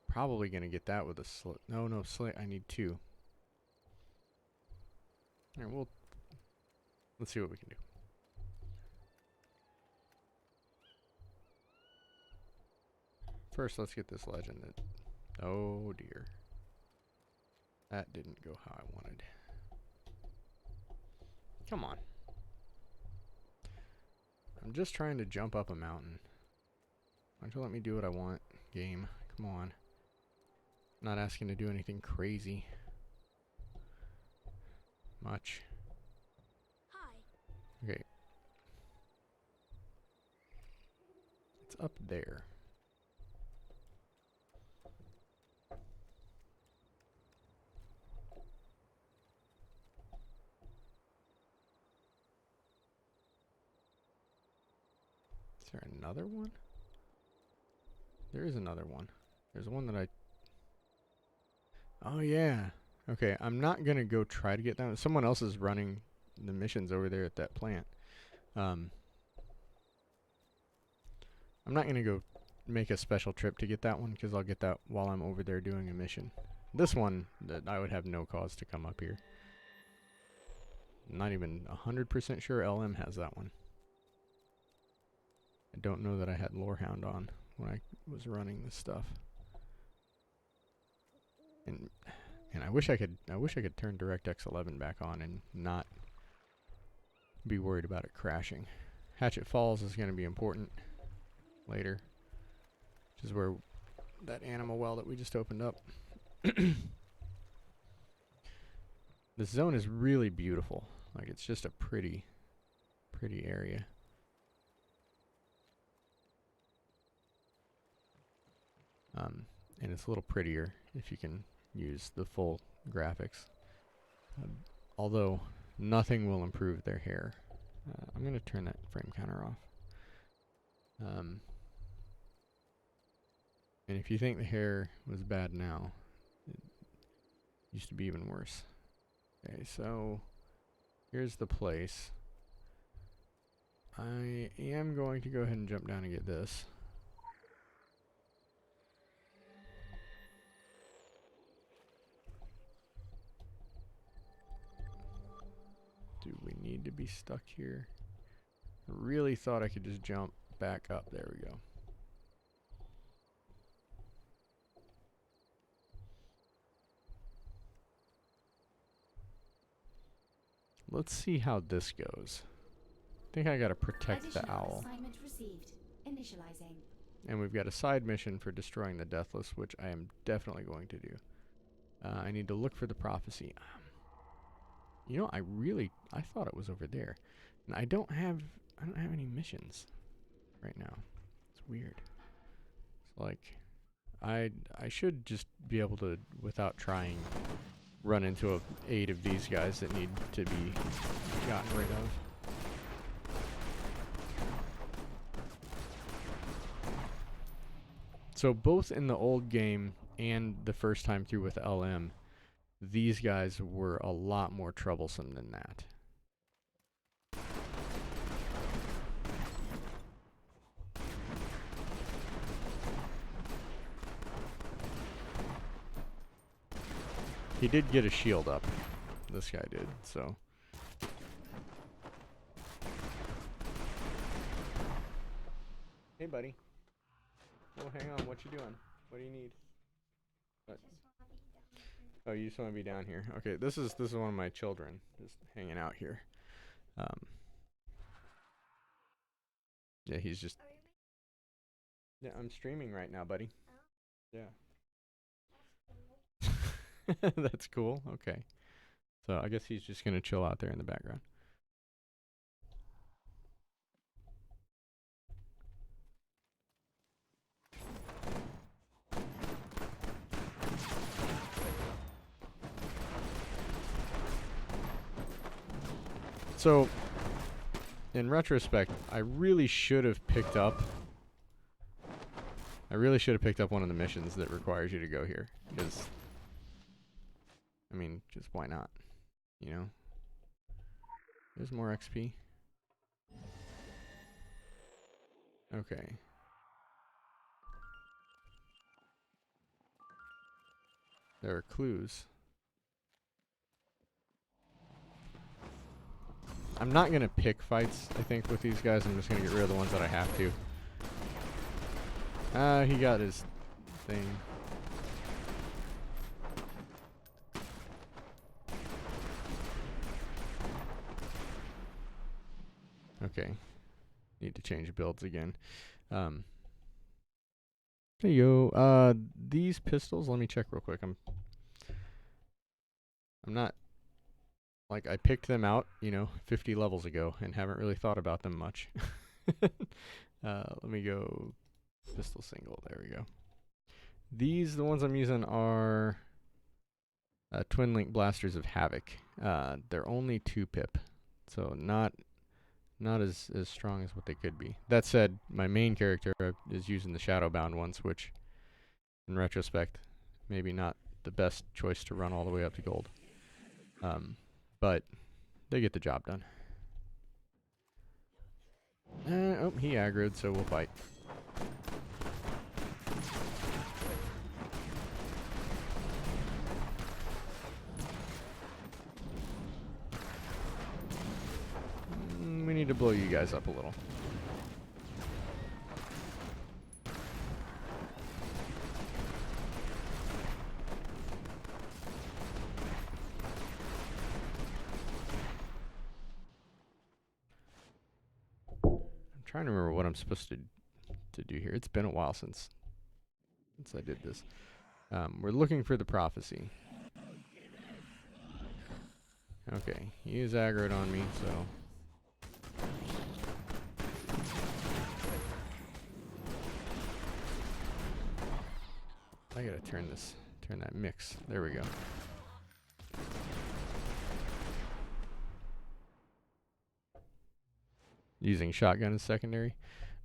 Probably going to get that with a slit. No, slit. I need 2. Alright, let's see what we can do. First, let's get this legend. Oh dear. That didn't go how I wanted. Come on. I'm just trying to jump up a mountain. Why don't you let me do what I want, game? Come on. Not asking to do anything crazy. Much. Hi. Okay. It's up there. Is there another one? There is another one. There's one that I... Oh, yeah. Okay, I'm not going to go try to get that. Someone else is running the missions over there at that plant. I'm not going to go make a special trip to get that one, because I'll get that while I'm over there doing a mission. This one, that I would have no cause to come up here. I'm not even 100% sure LM has that one. I don't know that I had Lorehound on when I was running this stuff. And I wish I could turn DirectX 11 back on and not be worried about it crashing. Hatchet Falls is going to be important later, which is where that animal well that we just opened up. This zone is really beautiful. Like, it's just a pretty area. And it's a little prettier if you can use the full graphics. Although nothing will improve their hair. I'm going to turn that frame counter off. And if you think the hair was bad now, it used to be even worse. Okay, so here's the place. I am going to go ahead and jump down and get this. Do we need to be stuck here? I really thought I could just jump back up. There we go. Let's see how this goes. I think I gotta protect the owl. Assignment received. Initializing. And we've got a side mission for destroying the Deathless, which I am definitely going to do. I need to look for the prophecy. You know, I thought it was over there. And I don't have any missions right now. It's weird. It's like, I should just be able to, without trying, run into 8 of these guys that need to be gotten rid of. So both in the old game and the first time through with LM, these guys were a lot more troublesome than that. He did get a shield up. This guy did, so. Hey, buddy. Oh, hang on. What you doing? What do you need? What? Oh, you just want to be down here. Okay, this is one of my children just hanging out here. Yeah, he's just. Yeah, I'm streaming right now, buddy. Yeah. That's cool. Okay. So I guess he's just gonna chill out there in the background. So, in retrospect, I really should have picked up one of the missions that requires you to go here, because I mean, just why not? You know? There's more XP. Okay. There are clues. I'm not gonna pick fights, I think, with these guys. I'm just gonna get rid of the ones that I have to. He got his thing. Okay. Need to change builds again. There you go. These pistols, let me check real quick. I'm not, like, I picked them out, 50 levels ago and haven't really thought about them much. Let me go pistol single. There we go. The ones I'm using are Twin Link Blasters of Havoc. They're only 2 pip, so not as strong as what they could be. That said, my main character is using the Shadowbound ones, which, in retrospect, maybe not the best choice to run all the way up to gold. But they get the job done. Oh, he aggroed, so we'll fight. We need to blow you guys up a little. I'm trying to remember what I'm supposed to do here. It's been a while since since I did this. We're looking for the prophecy. Okay, he is aggroed on me, so... I gotta turn that mix. There we go. Using shotgun as secondary.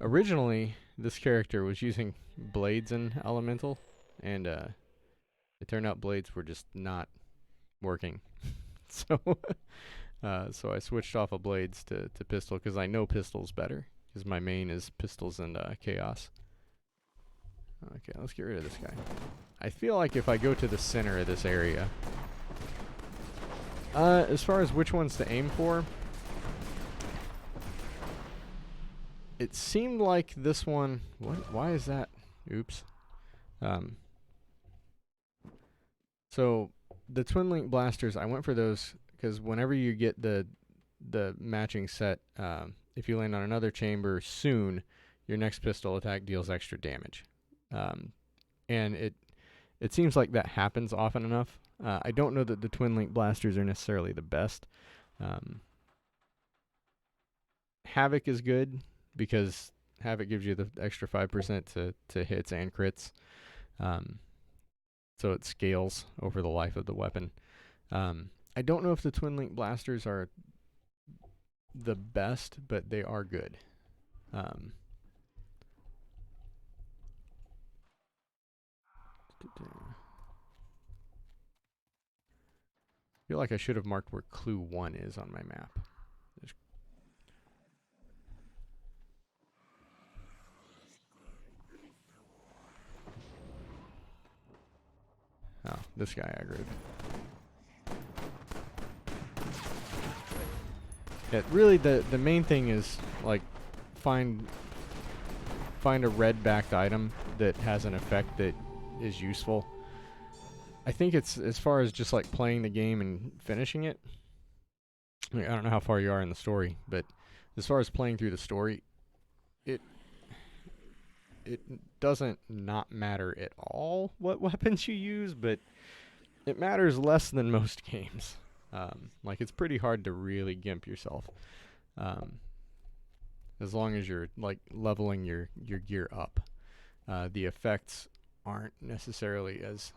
Originally, this character was using blades in elemental, and it turned out blades were just not working. So so I switched off of blades to pistol because I know pistols better, because my main is pistols and chaos. Okay, let's get rid of this guy. I feel like if I go to the center of this area, as far as which ones to aim for, it seemed like this one... Why is that? Oops. So, the Twin Link Blasters, I went for those because whenever you get the matching set, if you land on another chamber soon, your next pistol attack deals extra damage. And it seems like that happens often enough. I don't know that the Twin Link Blasters are necessarily the best. Havoc is good, because Havoc gives you the extra 5% to hits and crits. So it scales over the life of the weapon. I don't know if the Twin Link Blasters are the best, but they are good. I feel like I should have marked where clue 1 is on my map. Oh, this guy aggroed. Yeah, really the main thing is, like, find a red backed item that has an effect that is useful. I think it's, as far as just like playing the game and finishing it, I mean, I don't know how far you are in the story, but as far as playing through the story, it doesn't not matter at all what weapons you use, but it matters less than most games. Like, it's pretty hard to really gimp yourself, as long as you're like leveling your gear up. The effects aren't necessarily as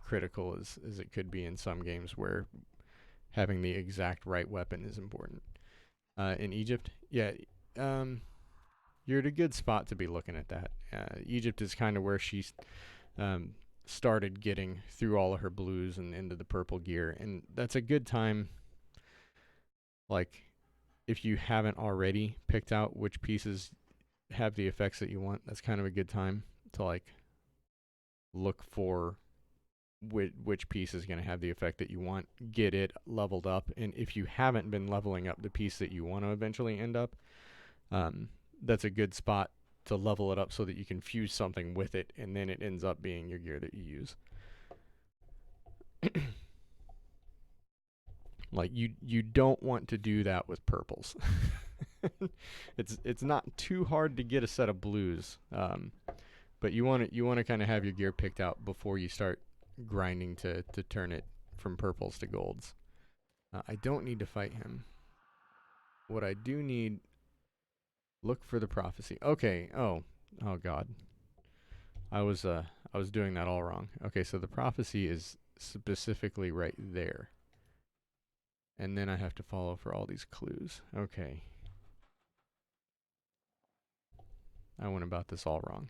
critical as it could be in some games where having the exact right weapon is important. In Egypt, yeah, you're at a good spot to be looking at that. Egypt is kind of where she's started getting through all of her blues and into the purple gear, and that's a good time. Like, if you haven't already picked out which pieces have the effects that you want, that's kind of a good time to like look for which piece is going to have the effect that you want, get it leveled up, and if you haven't been leveling up the piece that you want to eventually end up, that's a good spot to level it up so that you can fuse something with it, and then it ends up being your gear that you use. Like, you don't want to do that with purples. It's not too hard to get a set of blues, but you want to kind of have your gear picked out before you start grinding to turn it from purples to golds. I don't need to fight him. What I do need... Look for the prophecy. Okay. Oh God. I was doing that all wrong. Okay, so the prophecy is specifically right there. And then I have to follow for all these clues. Okay. I went about this all wrong.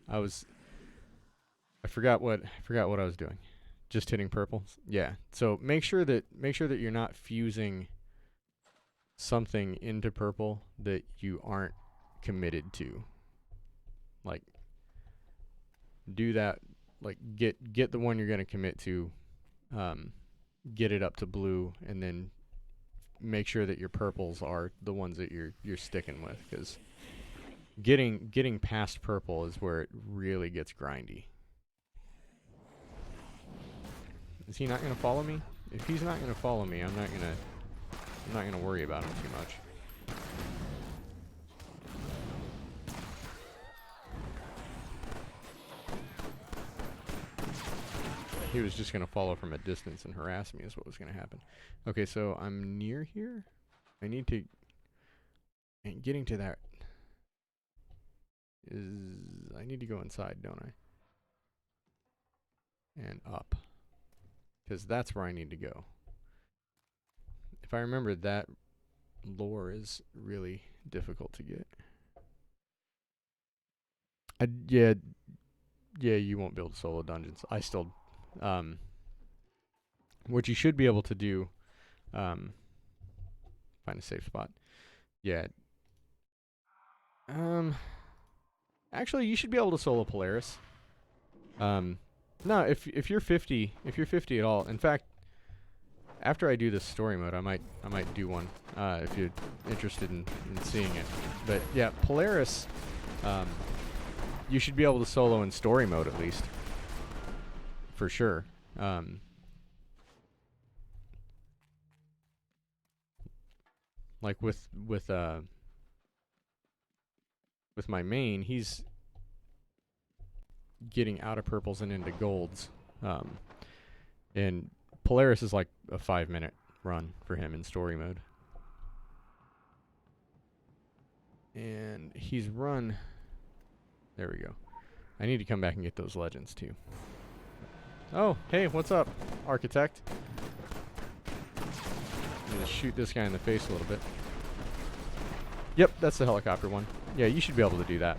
I forgot what I was doing. Just hitting purple. Yeah. So make sure that you're not fusing something into purple that you aren't committed to. Like, do that. Like, get the one you're going to commit to, get it up to blue, and then make sure that your purples are the ones that you're sticking with, because getting past purple is where it really gets grindy. Is he not going to follow me? If he's not going to follow me, I'm not going to worry about him too much. he was just going to follow from a distance and harass me is what was going to happen. Okay, so I'm near here. I need to... And getting to that is... I need to go inside, don't I? And up. Because that's where I need to go. If I remember, that lore is really difficult to get. Yeah, you won't be able to solo dungeons. I still... what you should be able to do... find a safe spot. Yeah. Actually, you should be able to solo Polaris. No, if you're 50 at all. In fact, after I do this story mode, I might do one if you're interested in seeing it. But yeah, Polaris, you should be able to solo in story mode at least, for sure. Like with my main, he's getting out of purples and into golds, and Polaris is like a 5-minute run for him in story mode, and he's run. There we go. I need to come back and get those legends too. Oh, hey, what's up, Architect? I'm gonna shoot this guy in the face a little bit. Yep, that's the helicopter one. Yeah, you should be able to do that.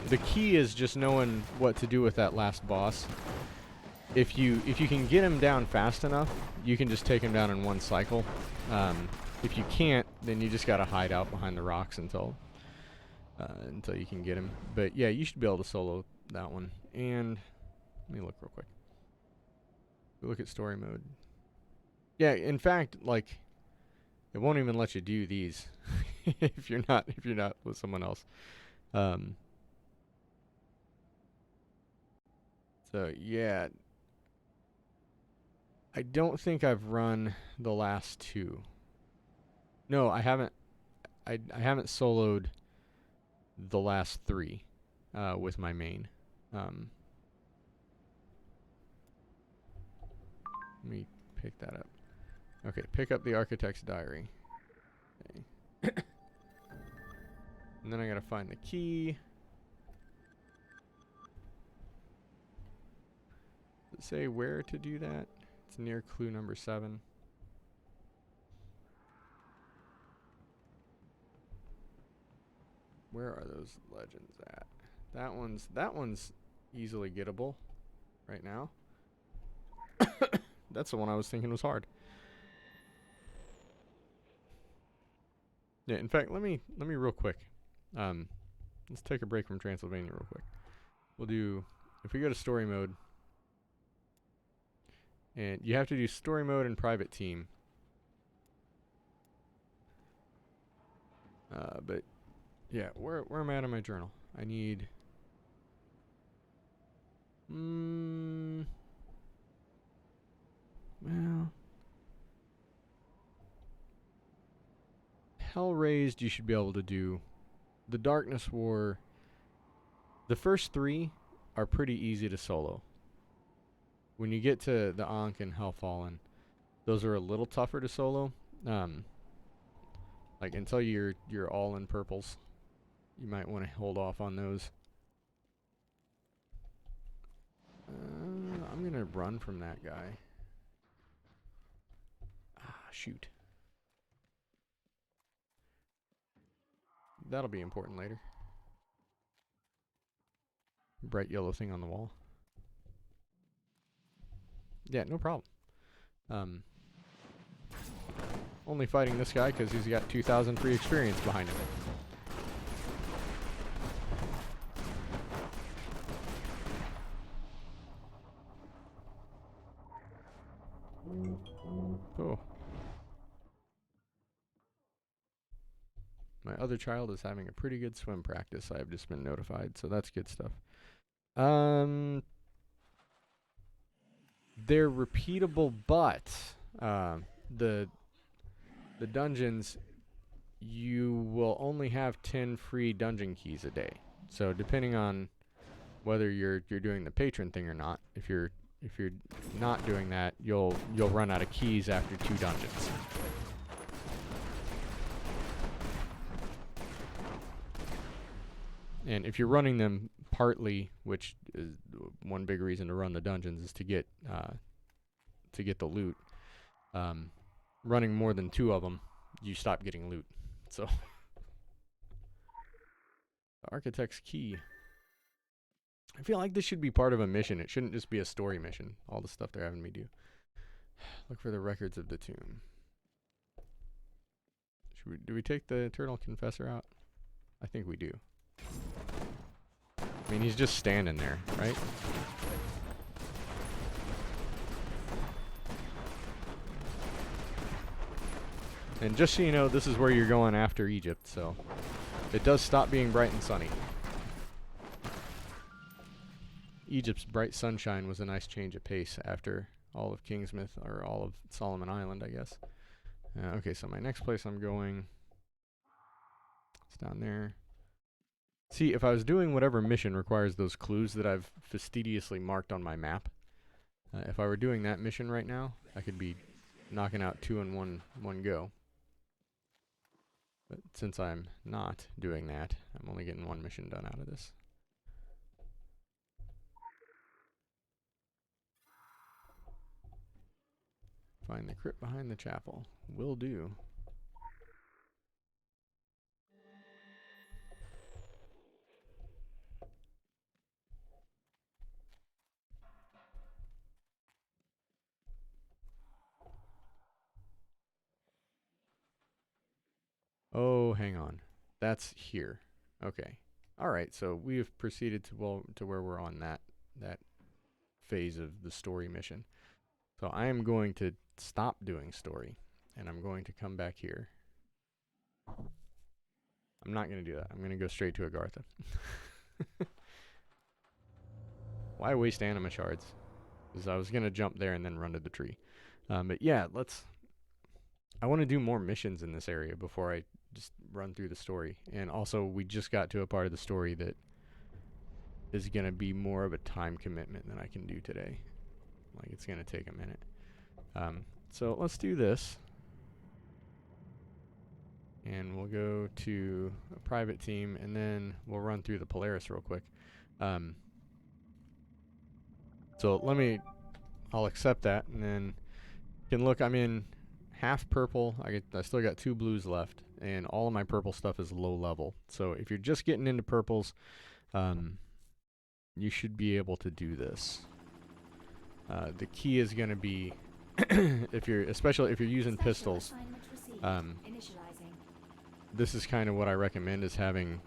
The key is just knowing what to do with that last boss. If you can get him down fast enough, you can just take him down in one cycle. If you can't, then you just gotta hide out behind the rocks until you can get him. But yeah, you should be able to solo that one. And let me look real quick. We look at story mode. Yeah, in fact, like, it won't even let you do these if you're not with someone else. So yeah, I don't think I've run the last two. No, I haven't. I haven't soloed the last three with my main. Let me pick that up. Okay, pick up the Architect's Diary. Okay. And then I gotta find the key. Does it say where to do that? It's near clue number 7. Where are those legends at? That one's easily gettable right now. That's the one I was thinking was hard. Yeah, in fact, let me real quick. Let's take a break from Transylvania real quick. We'll do, if we go to story mode, and you have to do story mode and private team. But yeah, where am I at in my journal? I need well, Hell Raised you should be able to do. The Darkness War, the first 3 are pretty easy to solo. When you get to the Ankh and Hellfallen, those are a little tougher to solo. Like until you're all in purples, you might want to hold off on those. I'm gonna run from that guy. Shoot. That'll be important later. Bright yellow thing on the wall. Yeah, no problem. Only fighting this guy because he's got 2,000 free experience behind him. Oh. My other child is having a pretty good swim practice. I've just been notified, so that's good stuff. They're repeatable, but the dungeons, you will only have 10 free dungeon keys a day. So depending on whether you're doing the patron thing or not, if you're not doing that, you'll run out of keys after 2 dungeons. And if you're running them partly, which is one big reason to run the dungeons, is to get the loot. Running more than 2 of them, you stop getting loot. So, the Architect's Key. I feel like this should be part of a mission. It shouldn't just be a story mission. All the stuff they're having me do. Look for the records of the tomb. Do we take the Eternal Confessor out? I think we do. I mean, he's just standing there, right? And just so you know, this is where you're going after Egypt, so it does stop being bright and sunny. Egypt's bright sunshine was a nice change of pace after all of Kingsmith, or all of Solomon Island, I guess. Okay, so my next place I'm going, it's down there. See, if I was doing whatever mission requires those clues that I've fastidiously marked on my map, if I were doing that mission right now, I could be knocking out 2 in one go. But since I'm not doing that, I'm only getting 1 mission done out of this. Find the crypt behind the chapel. Will do. Oh, hang on. That's here. Okay. All right. So we have proceeded to where we're on that phase of the story mission. So I am going to stop doing story, and I'm going to come back here. I'm not going to do that. I'm going to go straight to Agartha. Why waste anima shards? Because I was going to jump there and then run to the tree. But yeah, I want to do more missions in this area before I just run through the story. And also, we just got to a part of the story that is going to be more of a time commitment than I can do today. Like, it's going to take a minute. So let's do this. And we'll go to a private team, and then we'll run through the Polaris real quick. So I'll accept that, and then you can look, I'm in half purple. I still got 2 blues left, and all of my purple stuff is low level. So if you're just getting into purples, you should be able to do this. The key is going to be, especially if you're using pistols, this is kind of what I recommend, is having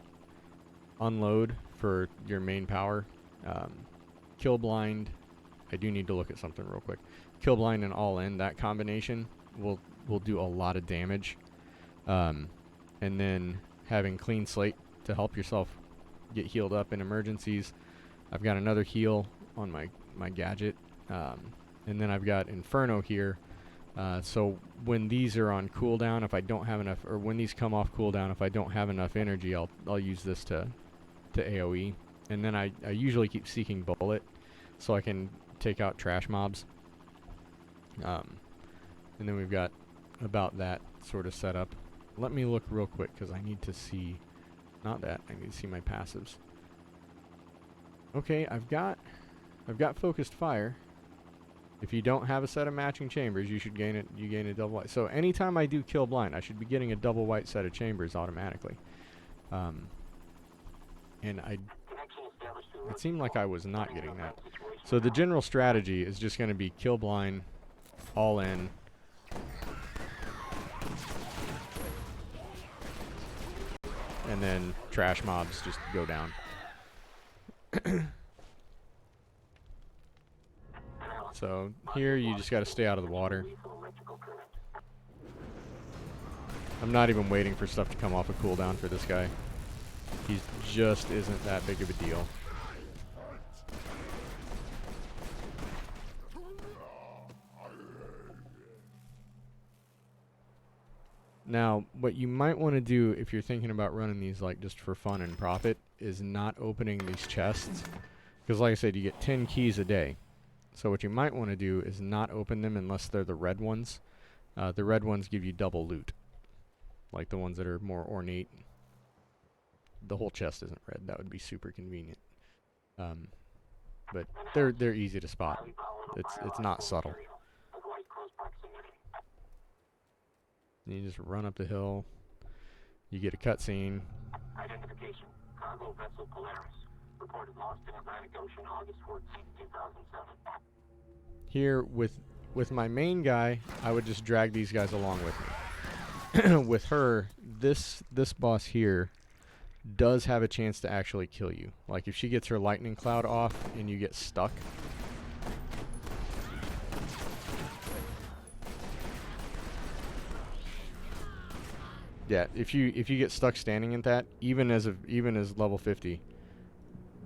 unload for your main power. Kill blind. I do need to look at something real quick. Kill blind and all in, that combination will do a lot of damage. And then having clean slate to help yourself get healed up in emergencies. I've got another heal on my gadget. And then I've got Inferno here. So when these are on cooldown, if I don't have enough, or when these come off cooldown, if I don't have enough energy, I'll use this to AoE. And then I usually keep Seeking Bullet so I can take out trash mobs. And then we've got about that sort of setup. Let me look real quick, because I need to see, not that, I need to see my passives. Okay, I've got Focused Fire. If you don't have a set of matching chambers, you gain a double white. So anytime I do Kill Blind, I should be getting a double white set of chambers automatically. And it seemed like I was not getting that. So the general strategy is just going to be Kill Blind, all in. And then trash mobs just go down. So here you just got to stay out of the water. I'm not even waiting for stuff to come off a cooldown for this guy. He just isn't that big of a deal. Now, what you might want to do if you're thinking about running these like just for fun and profit is not opening these chests. Because like I said, you get 10 keys a day. So what you might want to do is not open them unless they're the red ones. The red ones give you double loot. Like the ones that are more ornate. The whole chest isn't red. That would be super convenient. But they're easy to spot. It's not subtle. And you just run up the hill. You get a cutscene. Identification. Cargo vessel Polaris. Reported lost in Atlantic Ocean August 14, 2007. Here, with my main guy, I would just drag these guys along with me. With her, this boss here does have a chance to actually kill you. Like if she gets her lightning cloud off and you get stuck. Yeah, if you get stuck standing in that, even as level 50,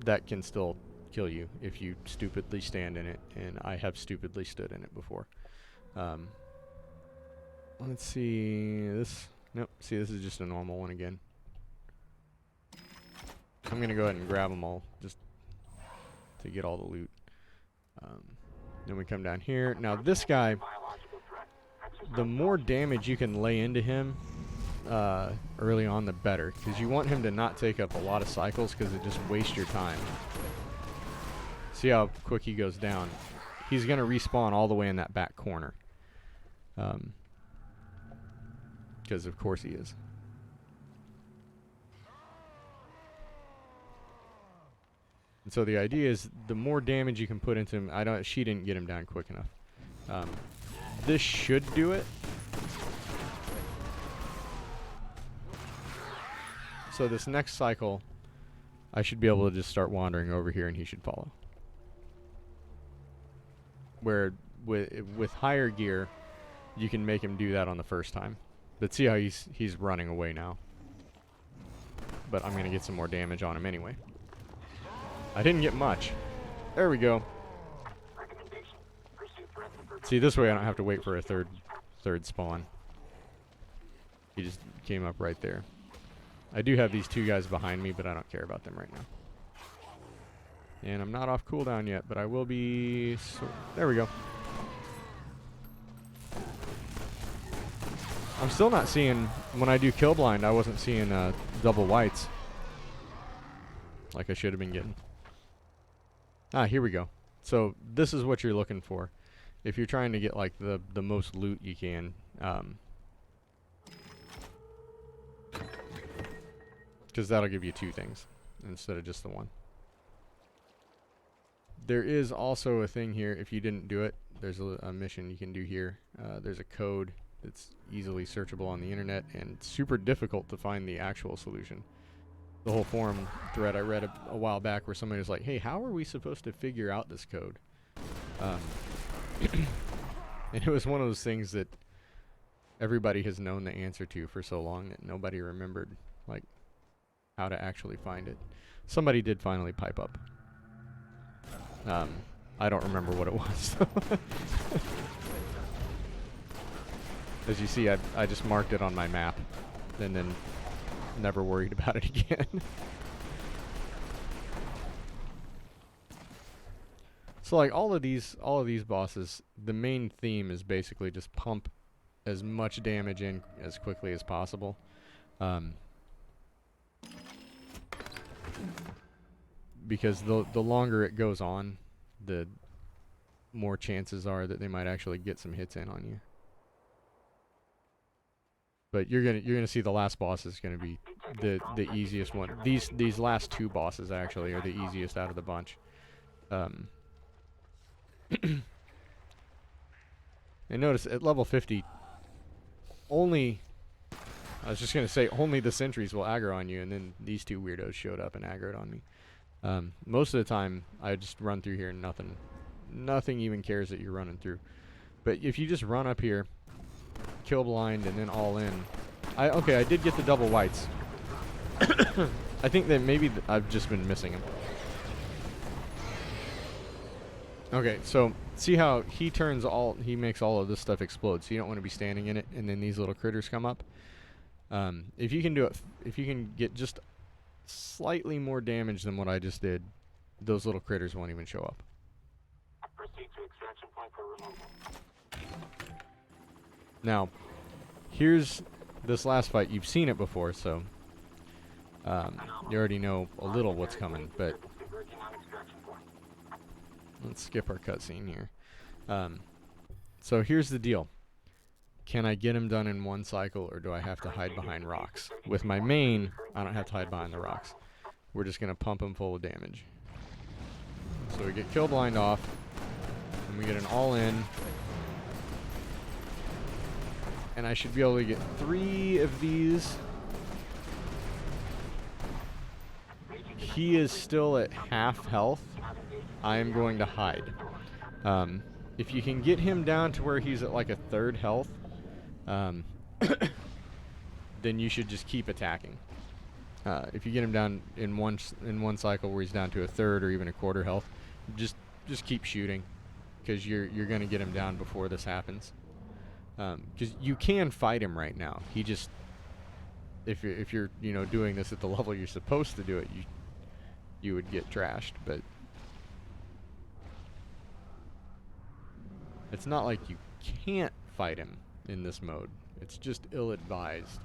that can still kill you if you stupidly stand in it, and I have stupidly stood in it before. Let's see this. Nope. See, this is just a normal one again. I'm gonna go ahead and grab them all just to get all the loot. Then we come down here. Now this guy, the more damage you can lay into him early on, the better, because you want him to not take up a lot of cycles because it just wastes your time. See how quick he goes down. He's gonna respawn all the way in that back corner. Because of course he is. And so the idea is the more damage you can put into him. She didn't get him down quick enough. This should do it. So this next cycle, I should be able to just start wandering over here and he should follow. Where with higher gear, you can make him do that on the first time. But see how he's running away now. But I'm gonna get some more damage on him anyway. I didn't get much. There we go. See, this way I don't have to wait for a third spawn. He just came up right there. I do have these two guys behind me, but I don't care about them right now. And I'm not off cooldown yet, but I will be... there we go. I'm still not seeing... when I do kill blind, I wasn't seeing double whites. Like I should have been getting. Ah, here we go. So this is what you're looking for. If you're trying to get like the most loot you can. Because that'll give you two things instead of just the one. There is also a thing here, if you didn't do it, there's a mission you can do here. There's a code that's easily searchable on the internet and super difficult to find the actual solution. The whole forum thread I read a while back where somebody was like, hey, how are we supposed to figure out this code? And it was one of those things that everybody has known the answer to for so long that nobody remembered like how to actually find it. Somebody did finally pipe up. I don't remember what it was. As you see, I just marked it on my map and then never worried about it again. So like all of these bosses, the main theme is basically just pump as much damage in as quickly as possible. Because the longer it goes on, the more chances are that they might actually get some hits in on you. But you're gonna see the last boss is gonna be the easiest one. These last two bosses actually are the easiest out of the bunch. And notice at level 50, only the sentries will aggro on you, and then these two weirdos showed up and aggroed on me. Most of the time, I just run through here and nothing even cares that you're running through. But if you just run up here, kill blind, and then all in. I did get the double whites. I think that maybe I've just been missing them. Okay, so see how he makes all of this stuff explode, so you don't want to be standing in it, and then these little critters come up. If you can do it, if you can get just slightly more damage than what I just did, those little critters won't even show up. Proceed to extraction point for removal. Now, here's this last fight. You've seen it before, so you already know a little what's coming, but Converging on extraction point. let's skip our cutscene here. So here's the deal. Can I get him done in one cycle, or do I have to hide behind rocks? With my main, I don't have to hide behind the rocks. We're just going to pump him full of damage. So we get kill blind off, and we get an all-in. And I should be able to get 3 of these. He is still at half health. I am going to hide. If you can get him down to where he's at like a 1/3 health, then you should just keep attacking. If you get him down in one cycle where he's down to a 1/3 or even a 1/4 health, just keep shooting, because you're gonna get him down before this happens. Because you can fight him right now. He just, if you're doing this at the level you're supposed to do it, you would get trashed. But it's not like you can't fight him in this mode. It's just ill-advised.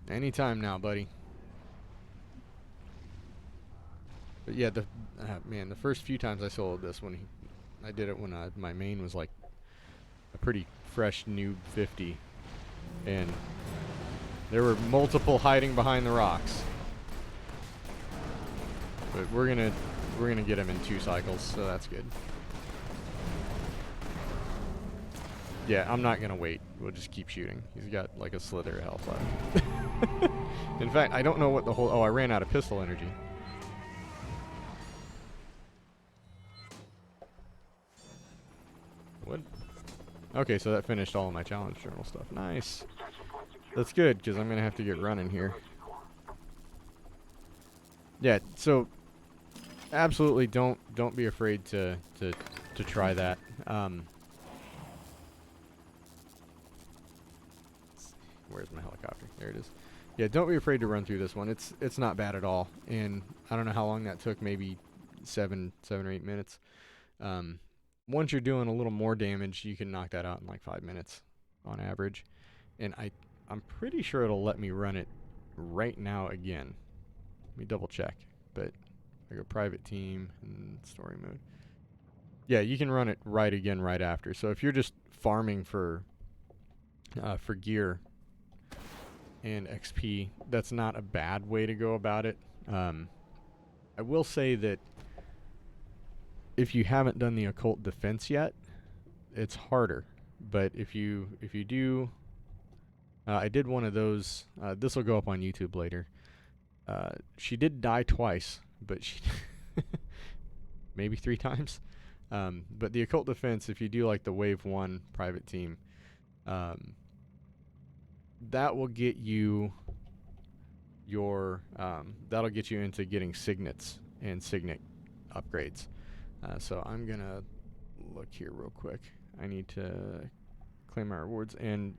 Anytime now, buddy. But yeah, man, the first few times I soloed this, I did it when my main was like a pretty fresh noob 50, and there were multiple hiding behind the rocks. But we're gonna get him in 2 cycles, so that's good. Yeah, I'm not gonna wait. We'll just keep shooting. He's got like a slither of health left. In fact, I don't know what the whole. Oh, I ran out of pistol energy. What? Okay, so that finished all of my challenge journal stuff. Nice. That's good, because I'm gonna have to get running here. Yeah. So. Absolutely, don't be afraid to try that. Where's my helicopter? There it is. Yeah, don't be afraid to run through this one. It's not bad at all, and I don't know how long that took. Maybe 7 or 8 minutes. Once you're doing a little more damage, you can knock that out in like 5 minutes on average. And I'm pretty sure it'll let me run it right now again. Let me double check, but. I go private team and story mode. Yeah, you can run it right again right after. So if you're just farming for gear and XP, that's not a bad way to go about it. I will say that if you haven't done the occult defense yet, it's harder. But if you do, I did one of those. This will go up on YouTube later. She did die twice. But she maybe 3 times. But the occult defense, if you do like the wave 1 private team, that will get you that'll get you into getting signets and signet upgrades. So I'm gonna look here real quick. I need to claim my rewards, and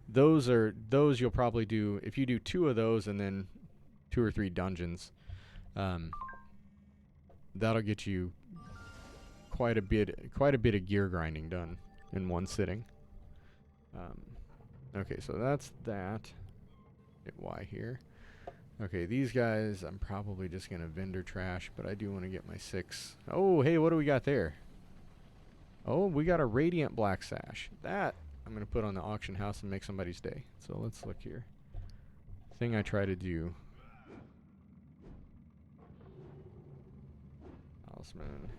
those you'll probably do if you do 2 of those and then 2 or 3 dungeons. That'll get you quite a bit of gear grinding done in one sitting. Okay, so that's that. Hit Y here. Okay, these guys I'm probably just gonna vendor trash, but I do want to get my 6. Oh, hey, what do we got there? Oh, we got a radiant black sash. That I'm gonna put on the auction house and make somebody's day. So let's look here. Thing I try to do. Talisman.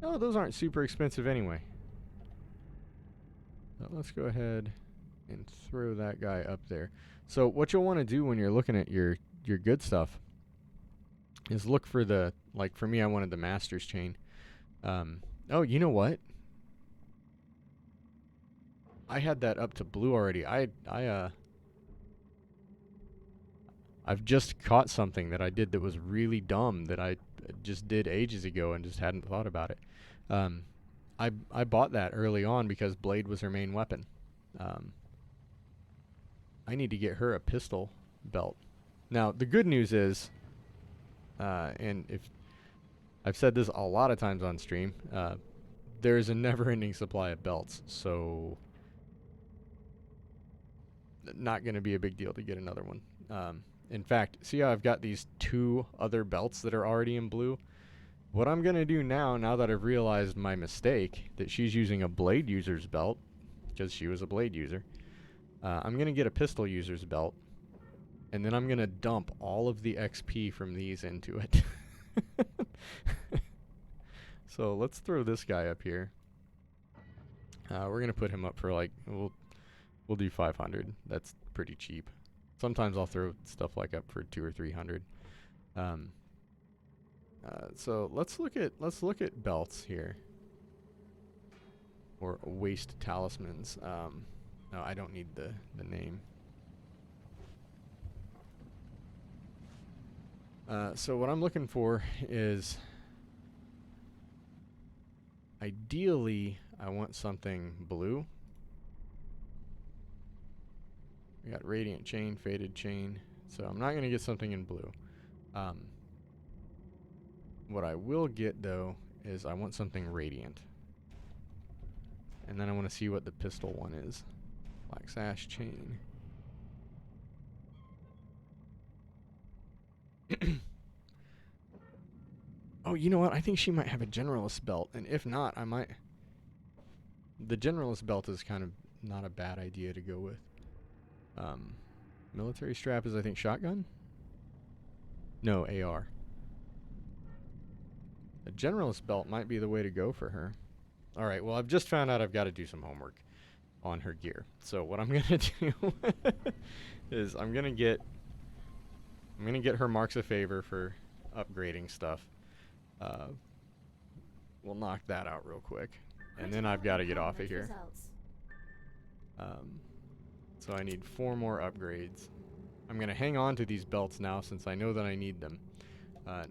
Oh, those aren't super expensive anyway. Let's go ahead and throw that guy up there. So what you'll want to do when you're looking at your good stuff is look for the, like for me, I wanted the Master's Chain. Oh, you know what? I had that up to blue already. I I've just caught something that I did that was really dumb that I just did ages ago and just hadn't thought about it. I bought that early on because Blade was her main weapon. I need to get her a pistol belt. Now, the good news is, and if I've said this a lot of times on stream, there is a never-ending supply of belts, so not going to be a big deal to get another one. In fact, see how I've got these 2 other belts that are already in blue? What I'm going to do now that I've realized my mistake, that she's using a Blade user's belt, because she was a Blade user, I'm going to get a pistol user's belt, and then I'm going to dump all of the XP from these into it. So let's throw this guy up here. We're going to put him up for like, we'll do 500. That's pretty cheap. Sometimes I'll throw stuff like up for 200 or 300. So let's look at belts here, or waist talismans. No, I don't need the name. So what I'm looking for is, ideally, I want something blue. We got radiant chain, faded chain. So I'm not going to get something in blue. What I will get, though, is I want something radiant. And then I want to see what the pistol one is. Black sash chain. Oh, you know what? I think she might have a generalist belt. And if not, I might... The generalist belt is kind of not a bad idea to go with. Military strap is, I think, shotgun? No, AR. A generalist belt might be the way to go for her. Alright, well, I've just found out I've got to do some homework on her gear. So what I'm going to do is I'm going to get her marks of favor for upgrading stuff. We'll knock that out real quick. And then I've got to get off of here. So I need 4 more upgrades. I'm going to hang on to these belts now since I know that I need them.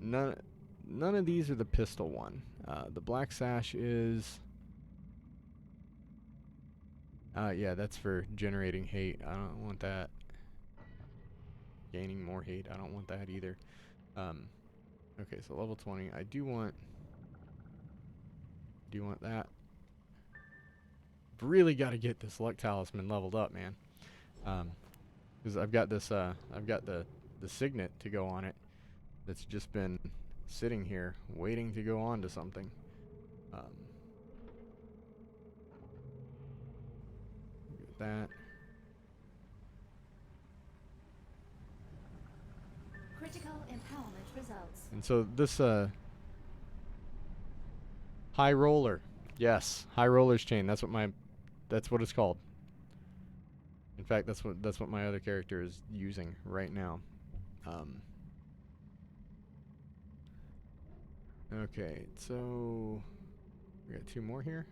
None of these are the pistol one. The black sash is... yeah, that's for generating hate. I don't want that. Gaining more hate. I don't want that either. Okay, so level 20. I do want that. Really got to get this luck talisman leveled up, man. Because I've got this. I've got the signet to go on it. That's just been sitting here waiting to go on to something. Get that. Critical empowerment results. And so this high roller, yes, high roller's chain. That's what it's called. In fact, that's what my other character is using right now. Okay, so we got 2 more here.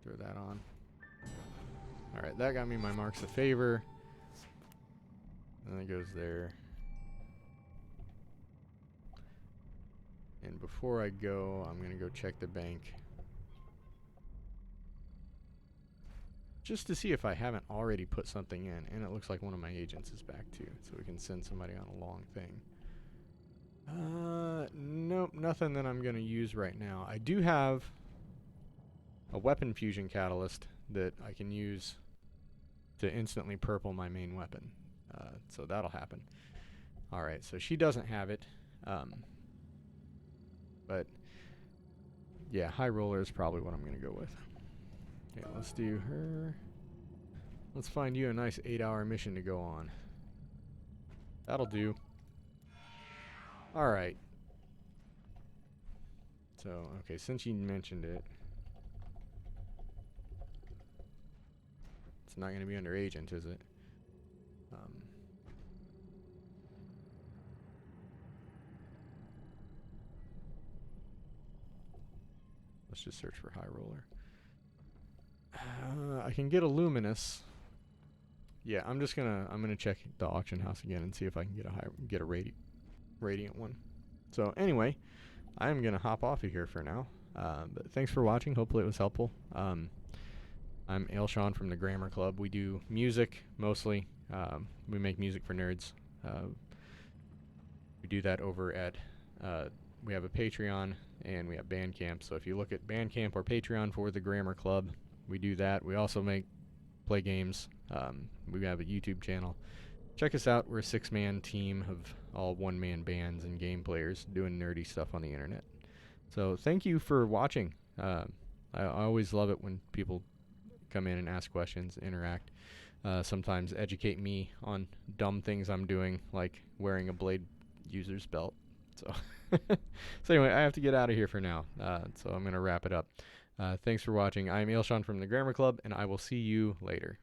Throw that on. All right, that got me my marks of favor. And that goes there. And before I go, I'm going to go check the bank. Just to see if I haven't already put something in. And it looks like one of my agents is back too. So we can send somebody on a long thing. Nope, nothing that I'm going to use right now. I do have a weapon fusion catalyst that I can use to instantly purple my main weapon. So that'll happen. Alright, so she doesn't have it. But yeah, high roller is probably what I'm going to go with. Okay, let's do her. Let's find you a nice 8-hour mission to go on. That'll do. Alright. So, okay, since you mentioned it, it's not going to be under agent, is it? Let's just search for high roller. I can get a luminous. yeah, I'm gonna check the auction house again and see if I can get a Radiant one. So anyway, I'm gonna hop off of here for now. But thanks for watching. Hopefully it was helpful. I'm Ailshawn from the Grammar Club. We do music mostly. We make music for nerds. We do that over at we have a Patreon and we have Bandcamp. So if you look at Bandcamp or Patreon for the Grammar Club, we do that. We also play games. We have a YouTube channel. Check us out. We're a 6-man team of all one-man bands and game players doing nerdy stuff on the internet. So thank you for watching. I always love it when people come in and ask questions, interact, sometimes educate me on dumb things I'm doing, like wearing a Blade user's belt. So, so anyway, I have to get out of here for now. So I'm going to wrap it up. Thanks for watching. I'm Ailshawn from the Grammar Club, and I will see you later.